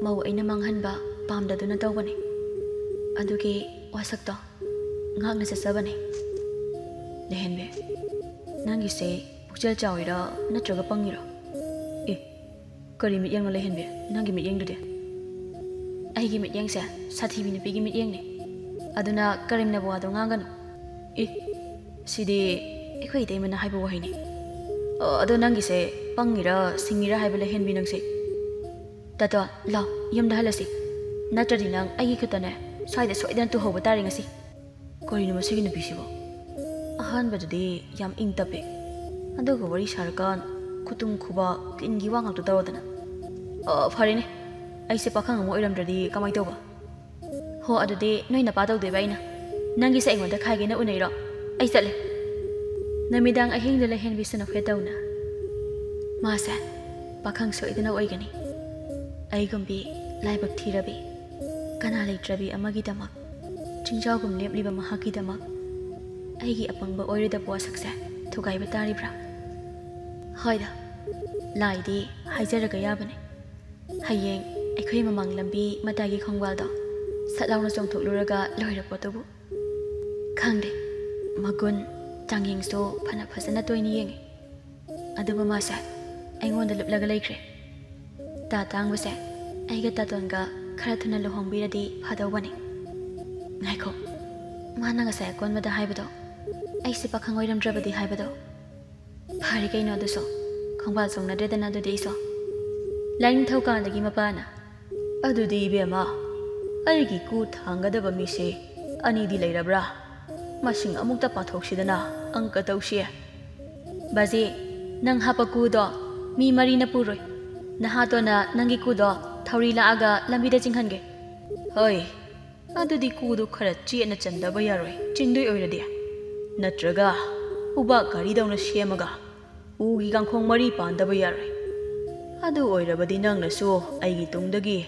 mau aina manghanba pamdaduna tawbane adugi wasakto ngakna sasabane lehenbe nangi se pukjal chawira natraga pangiro e kari mit yangna lehenbe nangi mit yangdude aigi mit yangse sathibi nupigi mit yangne aduna karimna bo ado ngangano e sidi ekhoi taimana haiba wahine ado nangi se pangira singira haiba lehenbi nangse tatwa law yamda halasi natradi nang aigi khutane swaida soidan tu hoba tari ngasi korino masigi nupisibo ahanbadudi yam ingtape aduga wari sarkan kutung khuba kingi wangak tu tarodana farine aise pakhang mo iramdradi kamai toba ho adudi noina pa tawde baina nangi sa ingonda khaige na unairo ai chale namidang ahing dela hen bisana fetawna masa pakhang soidana oigani ai gumbi laibak thirabi kana leitrabi amagi damak ꯆꯤꯡꯖꯥꯎꯒꯨꯝ ꯂꯦꯞꯂꯤꯕ ꯃꯍꯥꯛꯀꯤꯗꯃꯛ ꯑꯩꯒꯤ ꯑꯄꯪꯕ ꯑꯣꯏꯔꯣꯏꯗꯕ ꯋꯥꯁꯛꯁꯦ ꯊꯨꯒꯥꯏꯕ ꯇꯥꯔꯤꯕ꯭ꯔꯥ? ꯍꯣꯏꯗ, ꯂꯥꯏꯗꯤ ꯍꯥꯏꯖꯔꯒ ꯌꯥꯕꯅꯤ꯫ ꯍꯌꯦꯡ ꯑꯩꯈꯣꯏ ꯃꯃꯥꯡ ꯂꯝꯕꯤ ꯃꯇꯥꯏꯒꯤ ꯈꯣꯡꯕꯥꯜꯗꯣ ꯁꯠ ꯂꯥꯎꯅ ꯆꯣꯡꯊꯣꯛꯂꯨꯔꯒ ꯂꯣꯏꯔ ꯄꯣꯠꯇꯨꯕꯨ꯫ ꯈꯪꯗꯦ, ꯃꯒꯨꯟ ꯆꯥꯡꯌꯦꯡꯁꯨ ꯐꯅ ꯐꯖꯅ ꯇꯣꯏꯅ ꯌꯦꯡꯉꯤ, ꯑꯗꯨꯕꯨ ꯃꯥꯁꯦ ꯑꯩꯉꯣꯟꯗ ꯂꯨꯞꯂꯒ ꯂꯩꯈ꯭ꯔꯦ꯫ ꯇꯥ ꯇꯥꯡꯕꯁꯦ ꯑꯩꯒ ꯇꯥꯇꯣꯟꯒ ꯈꯔ ꯊꯨꯅ ꯂꯨꯍꯣꯡꯕꯤꯔꯗꯤ ꯐꯗꯧꯕꯅꯤ꯫ ꯉꯥꯏꯈꯣ, ꯃꯥꯅ ꯉꯁꯥꯏ ꯑꯀꯣꯟꯕꯗ ꯍꯥꯏꯕꯗꯣ ꯑꯩꯁꯦ ꯄꯥꯈꯪ ꯑꯣꯏꯔꯝꯗ꯭ꯔꯕꯗꯤ ꯍꯥꯏꯕꯗꯣ, ꯐꯔꯦ ꯀꯩꯅꯣ ꯑꯗꯨꯁꯨ, ꯈꯣꯡꯕꯥꯜ ꯆꯣꯡꯅꯗ꯭ꯔꯦꯗꯅ ꯑꯗꯨꯗꯤ ꯑꯩꯁꯨ꯫ ꯂꯥꯏꯅꯤꯡꯊꯧꯀꯥꯟꯗꯒꯤ ꯃꯄꯥꯅ, ꯑꯗꯨꯗꯤ ꯏꯕꯦꯝꯃ, ꯑꯩꯒꯤ ꯀꯨ ꯊꯥꯡꯒꯗꯕ ꯃꯤꯁꯦ ꯑꯅꯤꯗꯤ ꯂꯩꯔꯕ꯭ꯔꯥ? ꯃꯁꯤꯡ ꯑꯃꯨꯛꯇ ꯄꯥꯊꯣꯛꯁꯤꯗꯅ ꯑꯪꯀ ꯇꯧꯁꯤ꯫ ꯕꯥꯖꯤ, ꯅꯪ ꯍꯥꯞꯄ ꯀꯨꯗꯣ ꯃꯤ ꯃꯔꯤꯅ ꯄꯨꯔꯣꯏ꯫ ꯅꯍꯥꯇꯣꯟꯅ ꯅꯪꯒꯤ ꯀꯨꯗꯣ ꯊꯧꯔꯤ ꯂꯥꯛꯑꯒ ꯂꯝꯕꯤꯗ ꯆꯤꯡꯍꯟꯒꯦ꯫ ꯍꯣꯏ, ꯑꯗꯨꯗꯤ ꯀꯨꯗꯣ ꯈꯔ ꯆꯦꯠꯅ ꯆꯟꯗꯕ ꯌꯥꯔꯣꯏ ꯆꯤꯡꯗꯣꯏ ꯑꯣꯏꯔꯗꯤ꯫ ꯅꯠꯇ꯭ꯔꯒ ꯎꯕꯥꯛ ꯒꯥꯔꯤꯗꯧꯅ ꯁꯦꯝꯃꯒ ꯎꯒꯤ ꯀꯥꯡꯈꯣꯡ ꯃꯔꯤ ꯄꯥꯟꯗꯕ ꯌꯥꯔꯣꯏ꯫ ꯑꯗꯨ ꯑꯣꯏꯔꯕꯗꯤ ꯅꯪꯅꯁꯨ ꯑꯩꯒꯤ ꯇꯨꯡꯗꯒꯤ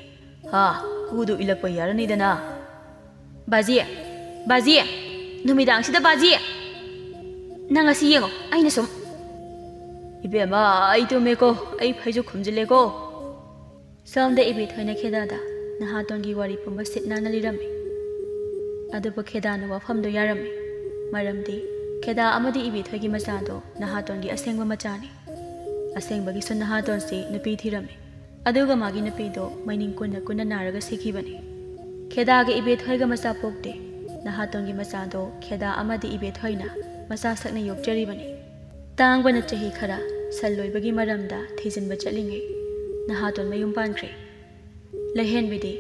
ꯀꯨꯗꯨ ꯏꯜꯂꯛꯄ ꯌꯥꯔꯅꯤꯗꯅ꯫ ꯕꯥꯖꯤ, ꯕꯥꯖꯤ, ꯅꯨꯃꯤꯗꯥꯡꯁꯤꯗ ꯕꯥꯖꯤ, ꯅꯪ ꯑꯁꯤ ꯌꯦꯡꯉꯣ, ꯑꯩꯅ ꯁꯨꯝ꯫ ꯏꯕꯦꯝꯃ, ꯑꯩ ꯇꯨꯝꯃꯦꯀꯣ, ꯑꯩ ꯐꯩꯖꯨꯞ ꯈꯨꯝꯖꯤꯜꯂꯦꯀꯣ꯫ ꯁꯣꯝꯗ ꯏꯕꯦꯊꯣꯏꯅ ꯈꯦꯗꯥꯗ ꯅꯍꯥꯇꯣꯟꯒꯤ ꯋꯥꯔꯤ ꯄꯨꯝꯕ ꯁꯤꯠ ꯅꯥꯟꯅ ꯂꯤꯔꯝꯃꯤ꯫ ꯑꯗꯨꯕꯨ ꯈꯦꯗꯥꯅ ꯋꯥꯐꯝꯗꯨ ꯌꯥꯔꯝꯃꯤ, ꯃꯔꯝꯗꯤ ꯈꯦꯗꯥ ꯑꯃꯗꯤ ꯏꯕꯦꯊꯣꯏꯒꯤ ꯃꯆꯥꯗꯣ ꯅꯍꯥꯇꯣꯟꯒꯤ ꯑꯁꯦꯡꯕ ꯃꯆꯥꯅꯤ꯫ ꯑꯁꯦꯡꯕꯒꯤꯁꯨ ꯅꯍꯥꯇꯣꯟꯁꯤ ꯅꯨꯄꯤ ꯊꯤꯔꯝꯃꯤ, ꯑꯗꯨꯒ ꯃꯥꯒꯤ ꯅꯨꯄꯤꯗꯣ ꯃꯩꯅꯤꯡ ꯀꯨꯟꯅ ꯀꯨꯟꯅ ꯅꯥꯔꯒ ꯁꯤꯈꯤꯕꯅꯤ꯫ ꯈꯦꯗꯥꯒ ꯏꯕꯦꯊꯣꯏꯒ ꯃꯆꯥ ꯄꯣꯛꯇꯦ꯫ ꯅꯍꯥꯇꯣꯟꯒꯤ ꯃꯆꯥꯗꯣ ꯈꯦꯗꯥ ꯑꯃꯗꯤ ꯏꯕꯦꯊꯣꯏꯅ ꯃꯆꯥ ꯁꯛꯅ ꯌꯣꯛꯆꯔꯤꯕꯅꯤ꯫ ꯇꯥꯡꯕꯅ ꯆꯍꯤ ꯈꯔ ꯁꯟ ꯂꯣꯏꯕꯒꯤ ꯃꯔꯝꯗ ꯊꯤꯖꯤꯟꯕ ꯆꯠꯂꯤꯉꯩ ꯅꯍꯥꯇꯣꯟ ꯃꯌꯨꯝ ꯄꯥꯟꯈ꯭ꯔꯦ꯫ ꯂꯩꯍꯦꯟꯕꯤꯗꯤ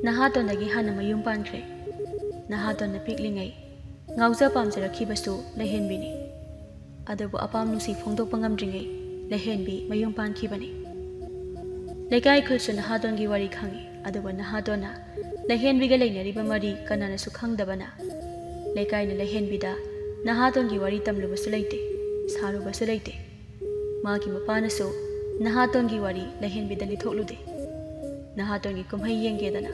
ꯅꯍꯥꯇꯣꯟꯗꯒꯤ ꯍꯥꯟꯅ ꯃꯌꯨꯝ ꯄꯥꯟꯈ꯭ꯔꯦ꯫ ꯅꯍꯥꯇꯣꯟꯅ ꯄꯤꯛꯂꯤꯉꯩ ꯉꯥꯎꯖ ꯄꯥꯝꯖꯔꯛꯈꯤꯕꯁꯨ ꯂꯩꯍꯦꯟꯕꯤꯅꯤ꯫ ꯑꯗꯨꯕꯨ ꯑꯄꯥꯝ ꯅꯨꯡꯁꯤ ꯐꯣꯡꯗꯣꯛꯄ ꯉꯝꯗ꯭ꯔꯤꯉꯩ ꯂꯩꯍꯦꯟꯕꯤ ꯃꯌꯨꯝ ꯄꯥꯟꯈꯤꯕꯅꯤ꯫ ꯂꯩꯀꯥꯏ ꯈꯨꯜꯁꯨ ꯅꯍꯥꯇꯣꯟꯒꯤ ꯋꯥꯔꯤ ꯈꯪꯉꯤ, ꯑꯗꯨꯕꯨ ꯅꯍꯥꯇꯣꯟꯅ ꯂꯩꯍꯦꯟꯕꯤꯒ ꯂꯩꯅꯔꯤꯕ ꯃꯔꯤ ꯀꯅꯥꯅꯁꯨ ꯈꯪꯗꯕꯅ ꯂꯩꯀꯥꯏꯅ ꯂꯩꯍꯦꯟꯕꯤꯗ ꯅꯍꯥꯇꯣꯟꯒꯤ ꯋꯥꯔꯤ ꯇꯝꯂꯨꯕꯁꯨ ꯂꯩꯇꯦ, ꯁꯥꯔꯨꯕꯁꯨ ꯂꯩꯇꯦ꯫ ꯃꯥꯒꯤ ꯃꯄꯥꯅꯁꯨ ꯅꯍꯥꯇꯣꯟꯒꯤ ꯋꯥꯔꯤ ꯂꯩꯍꯦꯟꯕꯤꯗ ꯂꯤꯊꯣꯛꯂꯨꯗꯦ꯫ ꯅꯍꯥꯇꯣꯟꯒꯤ ꯀꯨꯝꯍꯩ ꯌꯦꯡꯒꯦꯗꯅ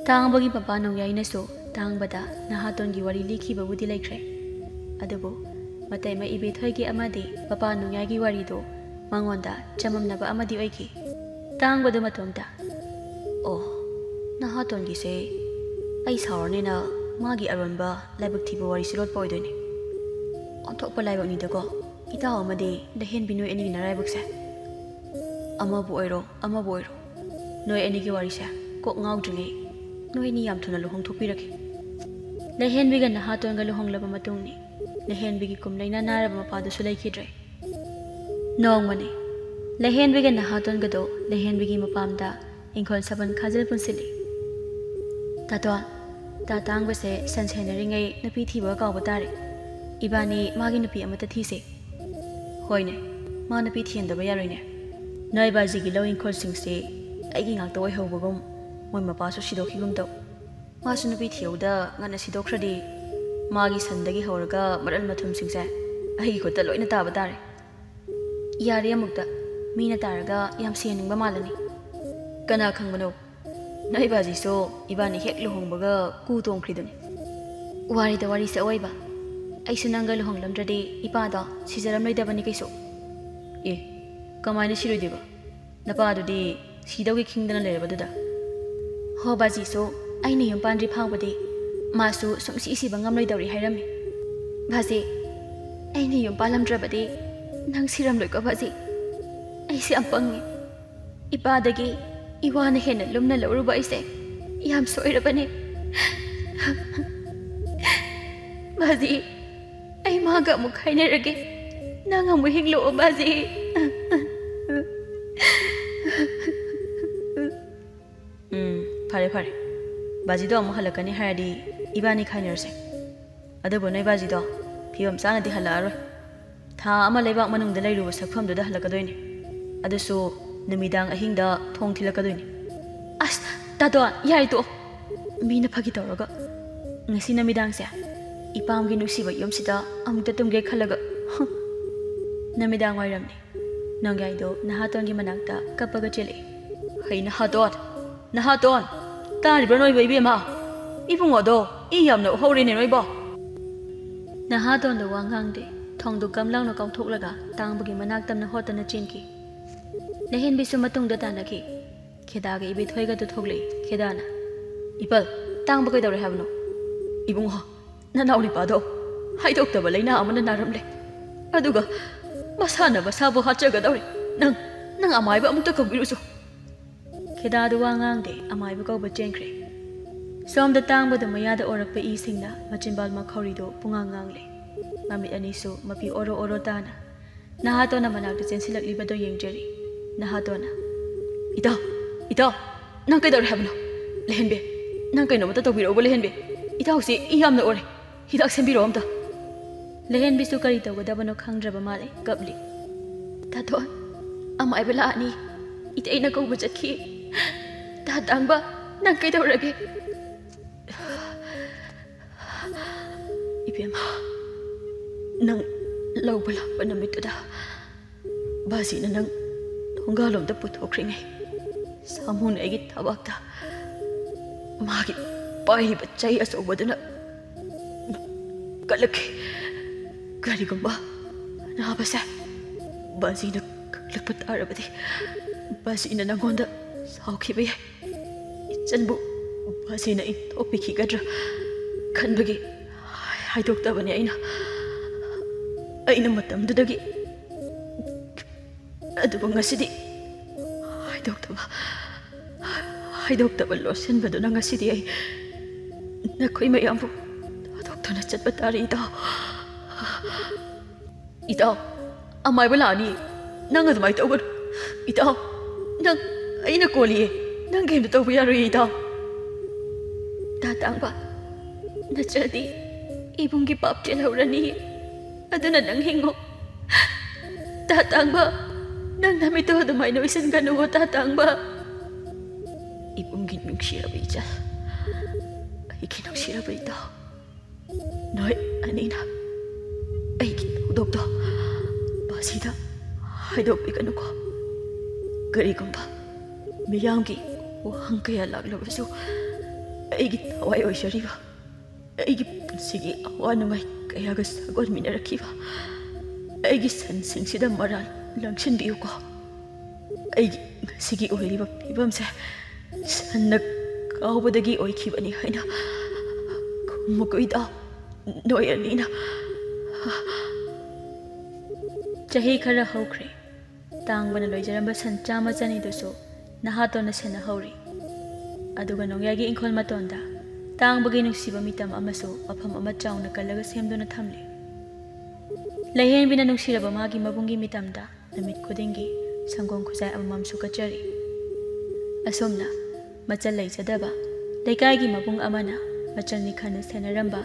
ꯇꯥꯡꯕꯒꯤ ꯃꯄꯥ ꯅꯣꯡꯌꯥꯏꯅꯁꯨ ꯇꯥꯡꯕꯗ ꯅꯍꯥꯇꯣꯟꯒꯤ ꯋꯥꯔꯤ ꯂꯤꯈꯤꯕꯕꯨꯗꯤ ꯂꯩꯈ꯭ꯔꯦ, ꯑꯗꯨꯕꯨ ꯃꯇꯩꯃ ꯏꯕꯦꯊꯣꯏꯒꯤ ꯑꯃꯗꯤ ꯃꯄꯥ ꯅꯣꯡꯌꯥꯏꯒꯤ ꯋꯥꯔꯤꯗꯣ ꯃꯉꯣꯟꯗ ꯆꯃꯝꯅꯕ ꯑꯃꯗꯤ ꯑꯣꯏꯈꯤ꯫ ꯇꯥꯡꯕꯗꯨ ꯃꯇꯣꯝꯇ, ꯑꯣ, ꯅꯍꯥꯇꯣꯟꯒꯤꯁꯦ ꯑꯩ ꯁꯥꯎꯔꯅꯤꯅ ꯃꯥꯒꯤ ꯑꯔꯣꯟꯕ ꯂꯥꯏꯕꯛ ꯊꯤꯕ ꯋꯥꯔꯤꯁꯤ ꯂꯣꯠꯄ ꯑꯣꯏꯗꯣꯏꯅꯤ꯫ ꯑꯣꯟꯊꯣꯛꯄ ꯂꯥꯏꯕꯛꯅꯤꯗꯀꯣ ꯏꯇꯥꯎ ꯑꯃꯗꯤ ꯂꯩꯍꯦꯟꯕꯤ ꯅꯣꯏ ꯑꯅꯤꯒꯤ ꯅꯔꯥꯏꯕꯛꯁꯦ꯫ ꯑꯃꯕꯨ ꯑꯣꯏꯔꯣ ꯑꯃꯕꯨ ꯑꯣꯏꯔꯣ, ꯅꯣꯏ ꯑꯅꯤꯒꯤ ꯋꯥꯔꯤꯁꯦ ꯀꯣꯛ ꯉꯥꯎꯗ꯭ꯔꯤꯉꯩ ꯅꯣꯏ ꯑꯅꯤ ꯌꯥꯝ ꯊꯨꯅ ꯂꯨꯍꯣꯡꯊꯣꯛꯄꯤꯔꯒꯦ꯫ ꯂꯩꯍꯦꯟꯕꯤꯒ ꯅꯍꯥꯇꯣꯟꯒ ꯂꯨꯍꯣꯡꯂꯕ ꯃꯇꯨꯡꯅꯤ ꯂꯩꯍꯦꯟꯕꯤꯒꯤ ꯀꯨꯝꯂꯩꯅ ꯅꯥꯔꯕ ꯃꯄꯥꯗꯨꯁꯨ ꯂꯩꯈꯤꯗ꯭ꯔꯦ꯫ ꯅꯣꯡꯃꯅꯤ ꯂꯩꯍꯦꯟꯕꯤꯒ ꯅꯍꯥꯇꯣꯟꯒꯗꯣ ꯂꯩꯍꯦꯟꯕꯤꯒꯤ ꯃꯄꯥꯝꯗ ꯏꯪꯈꯣꯜ ꯁꯥꯕꯜ ꯈꯥꯖꯤꯜ ꯄꯨꯟꯁꯤꯜꯂꯤ꯫ ꯇꯥꯇꯣꯟ, ꯇꯥ ꯇꯥꯡꯕꯁꯦ ꯁꯟ ꯁꯦꯟꯅꯔꯤꯉꯩ ꯅꯨꯄꯤ ꯊꯤꯕꯒ ꯀꯥꯎꯕ ꯇꯥꯔꯦ꯫ ꯏꯕꯥꯅꯤ ꯃꯥꯒꯤ ꯅꯨꯄꯤ ꯑꯃꯠꯇ ꯊꯤꯁꯦ꯫ ꯍꯣꯏꯅꯦ, ꯃꯥ ꯅꯨꯄꯤ ꯊꯤꯍꯟꯗꯕ ꯌꯥꯔꯣꯏꯅꯦ꯫ ꯅꯣꯏ ꯕꯥꯖꯤꯒꯤ ꯂꯧ ꯏꯪꯈꯣꯜꯁꯤꯡꯁꯤ ꯑꯩꯒꯤ ꯉꯥꯛꯇ ꯑꯣꯏꯍꯧꯕꯒꯨꯝ ꯃꯣꯏ ꯃꯄꯥꯁꯨ ꯁꯤꯗꯣꯛꯈꯤꯒꯨꯝ ꯇꯧ꯫ ꯃꯥꯁꯨ ꯅꯨꯄꯤ ꯊꯤꯍꯧꯗ ꯉꯟꯅ ꯁꯤꯗꯣꯛꯈ꯭ꯔꯗꯤ ꯃꯥꯒꯤ ꯁꯟꯗꯒꯤ ꯍꯧꯔꯒ ꯃꯔꯜ ꯃꯊꯨꯝꯁꯤꯡꯁꯦ ꯑꯩꯒꯤ ꯈꯨꯠꯇ ꯂꯣꯏꯅ ꯇꯥꯕ ꯇꯥꯔꯦ꯫ ꯌꯥꯔꯦ ꯑꯃꯨꯛꯇ, ꯃꯤꯅ ꯇꯥꯔꯒ ꯌꯥꯝ ꯁꯦꯟꯅꯤꯡꯕ ꯃꯥꯜꯂꯅꯤ꯫ ꯀꯅꯥ ꯈꯪꯕꯅꯣ, ꯅꯣꯏ ꯕꯥꯖꯤꯁꯨ ꯏꯕꯥꯅꯤ ꯍꯦꯛ ꯂꯨꯍꯣꯡꯕꯒ ꯀꯨ ꯇꯣꯡꯈ꯭ꯔꯤꯗꯨꯅꯤ꯫ ꯋꯥꯔꯤꯗ ꯋꯥꯔꯤꯁꯦ ꯑꯋꯣꯏꯕ, ꯑꯩꯁꯨ ꯅꯪꯒ ꯂꯨꯍꯣꯡꯂꯝꯗ꯭ꯔꯗꯤ ꯏꯄꯥꯗꯣ ꯁꯤꯖꯔꯝꯂꯣꯏꯗꯕꯅꯤ ꯀꯩꯁꯨ꯫ ꯑꯦ, ꯀꯃꯥꯏꯅ ꯁꯤꯔꯣꯏꯗꯣꯏꯕ? ꯅꯄꯥꯗꯨꯗꯤ ꯁꯤꯗꯧꯒꯤ ꯈꯤꯡꯗꯅ ꯂꯩꯔꯕꯗꯨꯗ꯫ ꯍꯣ, ꯕꯥꯖꯤꯁꯨ ꯑꯩꯅ ꯌꯨꯝ ꯄꯥꯟꯗ꯭ꯔꯤ ꯐꯥꯎꯕꯗꯤ ꯃꯥꯁꯨ ꯁꯨꯡꯁꯤ ꯁꯤꯕ ꯉꯝꯂꯣꯏꯗꯧꯔꯤ ꯍꯥꯏꯔꯝꯃꯤ꯫ ꯕꯥꯖꯤ, ꯑꯩꯅ ꯌꯨꯝ ꯄꯥꯜꯂꯝꯗ꯭ꯔꯕꯗꯤ ꯅꯪ ꯁꯤꯔꯝꯂꯣꯏꯀꯣ ꯕꯥꯖꯤ? ꯑꯩꯁꯦ ꯌꯥꯝ ꯄꯪꯉꯤ꯫ ꯏꯄꯥꯗꯒꯤ ꯏꯋꯥꯅ ꯍꯦꯟꯅ ꯂꯨꯝꯅ ꯂꯧꯔꯨꯕ ꯑꯩꯁꯦ ꯌꯥꯝ ꯁꯣꯏꯔꯕꯅꯤ꯫ ꯕꯥꯖꯤ, ꯑꯩ ꯃꯥꯒ ꯑꯃꯨꯛ ꯈꯥꯏꯅꯔꯒꯦ, ꯅꯪ ꯑꯃꯨꯛ ꯍꯤꯡꯂꯛꯑꯣ ꯕꯥꯖꯤ꯫ ꯐꯔꯦ ꯐꯔꯦ, ꯕꯥꯖꯤꯗꯣ ꯑꯃꯨꯛ ꯍꯜꯂꯛꯀꯅꯤ ꯍꯥꯏꯔꯗꯤ ꯏꯕꯥꯅꯤ ꯈꯥꯏꯅꯔꯁꯦ꯫ ꯑꯗꯨꯕꯨ ꯅꯣꯏ ꯕꯥꯖꯤꯗꯣ ꯐꯤꯕꯝ ꯆꯥꯅꯗꯤ ꯍꯜꯂꯛꯑꯔꯣꯏ꯫ ꯊꯥ ꯑꯃ ꯂꯩꯕꯥꯛ ꯃꯅꯨꯡꯗ ꯂꯩꯔꯨꯕ ꯁꯛꯐꯝꯗꯨꯗ ꯍꯜꯂꯛꯀꯗꯣꯏꯅꯤ, ꯑꯗꯨꯁꯨ ꯅꯨꯃꯤꯗꯥꯡ ꯑꯍꯤꯡꯗ ꯊꯣꯡ ꯊꯤꯜꯂꯛꯀꯗꯣꯏꯅꯤ꯫ ꯑꯁ ꯇꯥꯇꯣꯟ, ꯌꯥꯔꯦ ꯇꯣꯛꯑꯣ꯫ ꯃꯤꯅ ꯐꯥꯒꯤ ꯇꯧꯔꯒ ꯉꯁꯤ ꯅꯨꯃꯤꯗꯥꯡꯁꯦ ꯏꯄꯥꯝꯒꯤ ꯅꯨꯡꯁꯤꯕ ꯌꯨꯝꯁꯤꯗ ꯑꯃꯨꯛꯇ ꯇꯨꯝꯒꯦ ꯈꯜꯂꯒ ꯅꯨꯃꯤꯗꯥꯡ ꯋꯥꯏꯔꯝꯅꯤ꯫ ꯅꯣꯡꯌꯥꯏꯗꯣ ꯅꯍꯥꯇꯣꯟꯒꯤ ꯃꯅꯥꯛꯇ ꯀꯞꯄꯒ ꯆꯦꯜꯂꯛꯏ꯫ ꯍꯩ ꯅꯍꯥꯇꯣꯟ, ꯅꯍꯥꯇꯣꯟ, ꯇꯥꯔꯤꯕ꯭ꯔꯥ ꯅꯣꯏꯕ ꯏꯕꯦꯝꯃ? ꯏꯕꯨꯡꯉꯣꯗꯣ ꯏ ꯌꯥꯝꯅ ꯍꯧꯔꯦꯅꯦ ꯅꯣꯏꯕꯣ ꯅꯍꯥꯇꯣꯟꯗ ꯋꯥ ꯉꯥꯡꯗꯦ ꯊꯣꯡꯗꯨ ꯒꯝꯂꯥꯎꯅ ꯀꯥꯎꯊꯣꯛꯂꯒ ꯇꯥꯡꯕꯒꯤ ꯃꯅꯥꯛ ꯇꯝꯅ ꯍꯣꯠꯇꯅ ꯆꯦꯟꯈꯤ ꯂꯩꯍꯦꯟꯕꯤꯁꯨ ꯃꯇꯨꯡꯗ ꯇꯥꯟꯅꯈꯤ ꯈꯦꯗꯥꯒ ꯏꯕꯦꯊꯣꯏꯒꯗꯨ ꯊꯣꯛꯂꯛꯏ ꯈꯦꯗꯥꯅ ꯏꯄꯜ ꯇꯥꯡꯕ ꯀꯩꯗꯧꯔꯦ ꯍꯥꯏꯕꯅꯣ ꯏꯕꯨꯡꯉꯣ ꯅꯅꯥꯎ ꯅꯤꯄꯥꯗꯣ ꯍꯥꯏꯗꯣꯛꯇꯕ ꯂꯩꯅꯥ ꯑꯃꯅ ꯅꯥꯔꯝꯂꯦ ꯑꯗꯨꯒ ꯃꯁꯥꯅ ꯃꯁꯥꯕꯨ ꯍꯥꯠꯆꯒꯗꯧꯔꯤ ꯅꯪ ꯑꯃꯥꯏꯕ ꯑꯃꯨꯛꯇ ꯀꯧꯕꯤꯔꯨꯆꯣ ꯈꯦꯗꯥꯗꯨ ꯋꯥ ꯉꯥꯡꯗꯦ ꯑꯃꯥꯏꯕ ꯀꯧꯕ ꯆꯦꯟꯈ꯭ꯔꯦ ꯁꯣꯝꯗ ꯇꯥꯡꯕꯗ ꯃꯌꯥꯗ ꯑꯣꯔꯛꯄ ꯏꯁꯤꯡꯅ ꯃꯆꯤꯟꯕꯥꯜ ꯃꯈꯧꯔꯤꯗꯨ ꯄꯨꯡꯉꯥꯡ ꯉꯥꯡꯂꯦ ꯃꯃꯤꯠ ꯑꯅꯤꯁꯨ ꯃꯄꯤ ꯑꯣꯔꯣ ꯑꯣꯔꯣ ꯇꯥꯅ ꯅꯍꯥꯇꯣꯟꯅ ꯃꯅꯥꯛꯇ ꯆꯦꯟꯁꯤꯜꯂꯛꯂꯤꯕꯗꯣ ꯌꯦꯡꯖꯔꯤ ꯅꯍꯥꯇꯣꯟꯅ ꯏꯇꯥꯎ ꯅꯪ ꯀꯩꯗꯧꯔꯦ ꯍꯥꯏꯕꯅꯣ ꯂꯩꯍꯦꯟꯕꯤ ꯅꯪ ꯀꯩꯅꯣꯝꯇ ꯇꯧꯕꯤꯔꯛꯎꯕ ꯂꯩꯍꯦꯟꯕꯤ ꯏꯇꯥꯎꯁꯤ ꯏ ꯌꯥꯝꯅ ꯑꯣꯔꯦ ꯍꯤꯗꯥꯛ ꯁꯦꯝꯕꯤꯔꯛꯑꯣ ꯑꯝꯇ ꯂꯩꯍꯦꯟꯕꯤꯁꯨ ꯀꯔꯤ ꯇꯧꯒꯗꯕꯅꯣ ꯈꯪꯗ꯭ꯔꯕ ꯃꯥꯜꯂꯦ ꯀꯞꯂꯤ ꯇꯥꯇꯣꯟ ꯑꯃꯥꯏꯕ ꯂꯥꯛꯑꯅꯤ ꯏꯇꯩꯅ ꯀꯧꯕ ꯆꯠꯈꯤ ꯇꯥ ꯇꯥꯡꯕ ꯅꯪ ꯀꯩꯗꯧꯔꯒꯦ ꯏꯕꯦꯝꯃ ꯅꯪ ꯂꯧꯕ ꯂꯥꯛꯄ ꯅꯨꯃꯤꯠꯇꯨꯗ ꯕꯥꯖꯤꯅ ꯅꯪ ꯊꯣꯡꯒꯥꯜꯂꯣꯝꯗ ꯄꯨꯊꯣꯛꯈ꯭ꯔꯤꯉꯩ ꯁꯥꯃꯨꯅ ꯑꯩꯒꯤ ꯊꯕꯥꯛꯇ ꯃꯥꯒꯤ ꯄꯥꯏꯔꯤꯕ ꯆꯩ ꯑꯆꯧꯕꯗꯨꯅ ꯀꯠꯂꯛꯈꯤ ꯀꯔꯤꯒꯨꯝꯕ ꯑꯅꯥꯕꯁꯦ ꯕꯥꯖꯤꯅ ꯀꯛꯂꯛꯄ ꯇꯥꯔꯕꯗꯤ ꯕꯥꯖꯤꯅ ꯅꯪꯉꯣꯟꯗ ꯁꯥꯎꯈꯤꯕ ꯌꯥꯏ ꯏꯆꯟꯕꯨ ꯕꯥꯖꯤꯅ ꯏꯟꯊꯣꯛꯄꯤꯈꯤꯒꯗ꯭ꯔꯥ ꯈꯟꯕꯒꯤ ꯍꯥꯏꯗꯣꯛꯇꯕꯅꯤ ꯑꯩꯅ ꯃꯇꯝꯗꯨꯗꯒꯤ ꯑꯗꯨꯕꯨ ꯉꯁꯤꯗꯤ ꯍꯥꯏꯗꯣꯛꯇꯕ ꯂꯣꯠꯁꯤꯟꯕꯗꯨꯅ ꯉꯁꯤꯗꯤ ꯑꯩ ꯅꯈꯣꯏ ꯃꯌꯥꯝꯕꯨ ꯊꯥꯗꯣꯛꯇꯨꯅ ꯆꯠꯄ ꯇꯥꯔꯦ ꯏꯇꯥꯎ ꯑꯃꯥꯏꯕ ꯂꯥꯛꯑꯅꯤ ꯅꯪ ꯑꯗꯨꯃꯥꯏꯅ ꯇꯧꯒꯅꯨ ꯏꯇꯥꯎ ꯅꯪ ꯑꯩꯅ ꯀꯣꯜꯂꯤꯌꯦ ꯅꯪ ꯀꯩꯝꯇ ꯇꯧꯕ ꯌꯥꯔꯣꯏꯌꯦ ꯏꯇꯥꯎ ꯇꯥ ꯇꯥꯡꯕ ꯅꯠꯇ꯭ꯔꯗꯤ ꯏꯕꯨꯡꯒꯤ ꯄꯥꯞ ꯆꯦꯜꯍꯧꯔꯅꯤ ꯑꯗꯨꯅ ꯅꯪ ꯍꯤꯡꯉꯣ ꯇꯥ ꯇꯥꯡꯕ ꯅꯪ ꯅꯃꯤꯠꯇꯣ ꯑꯗꯨꯃꯥꯏꯅ ꯎꯏꯁꯤꯟꯒꯅꯨꯋꯣ ꯇꯥ ꯇꯥꯡꯕ 이쁜긴 뭉치라비자 아이긴 뭉치라비다 너의 아니나 아이긴 도덕도 바시다 하이도비가누고 그리곤바 미양기 와한가야 락라버수 아이기 타와이 오셔리바 아이기 분식이 아와누마이 가야가 사고 미나라키바 아이기 산생시다 말한 랑신비우고 아이기 시기 오리바 비범세 산나 가오버다기 오이키바니 하이나 kumakoida noyanina chahi khara hokre tangbana loijaramba san chama chani dusu nahatona sena hori aduga nongyagi inkhol matonda tangbagi nungsiba mitam amasu mafam ama chauna kalaga semdona thamle lehen bina nungsiraba magi mabungi mitamda namit khudingi sangong khuzai amam sukachari asomna machal leijadaba leikaigi mabung amana machal ni khana senaramba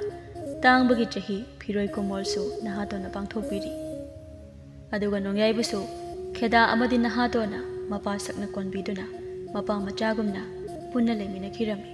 tangbagi chahi phiroi komolsu nahatona pangthokpiri aduga nongyai busu kheda amadi nahatona mapa sakna konbiduna mapa machagumna punna lemina khirami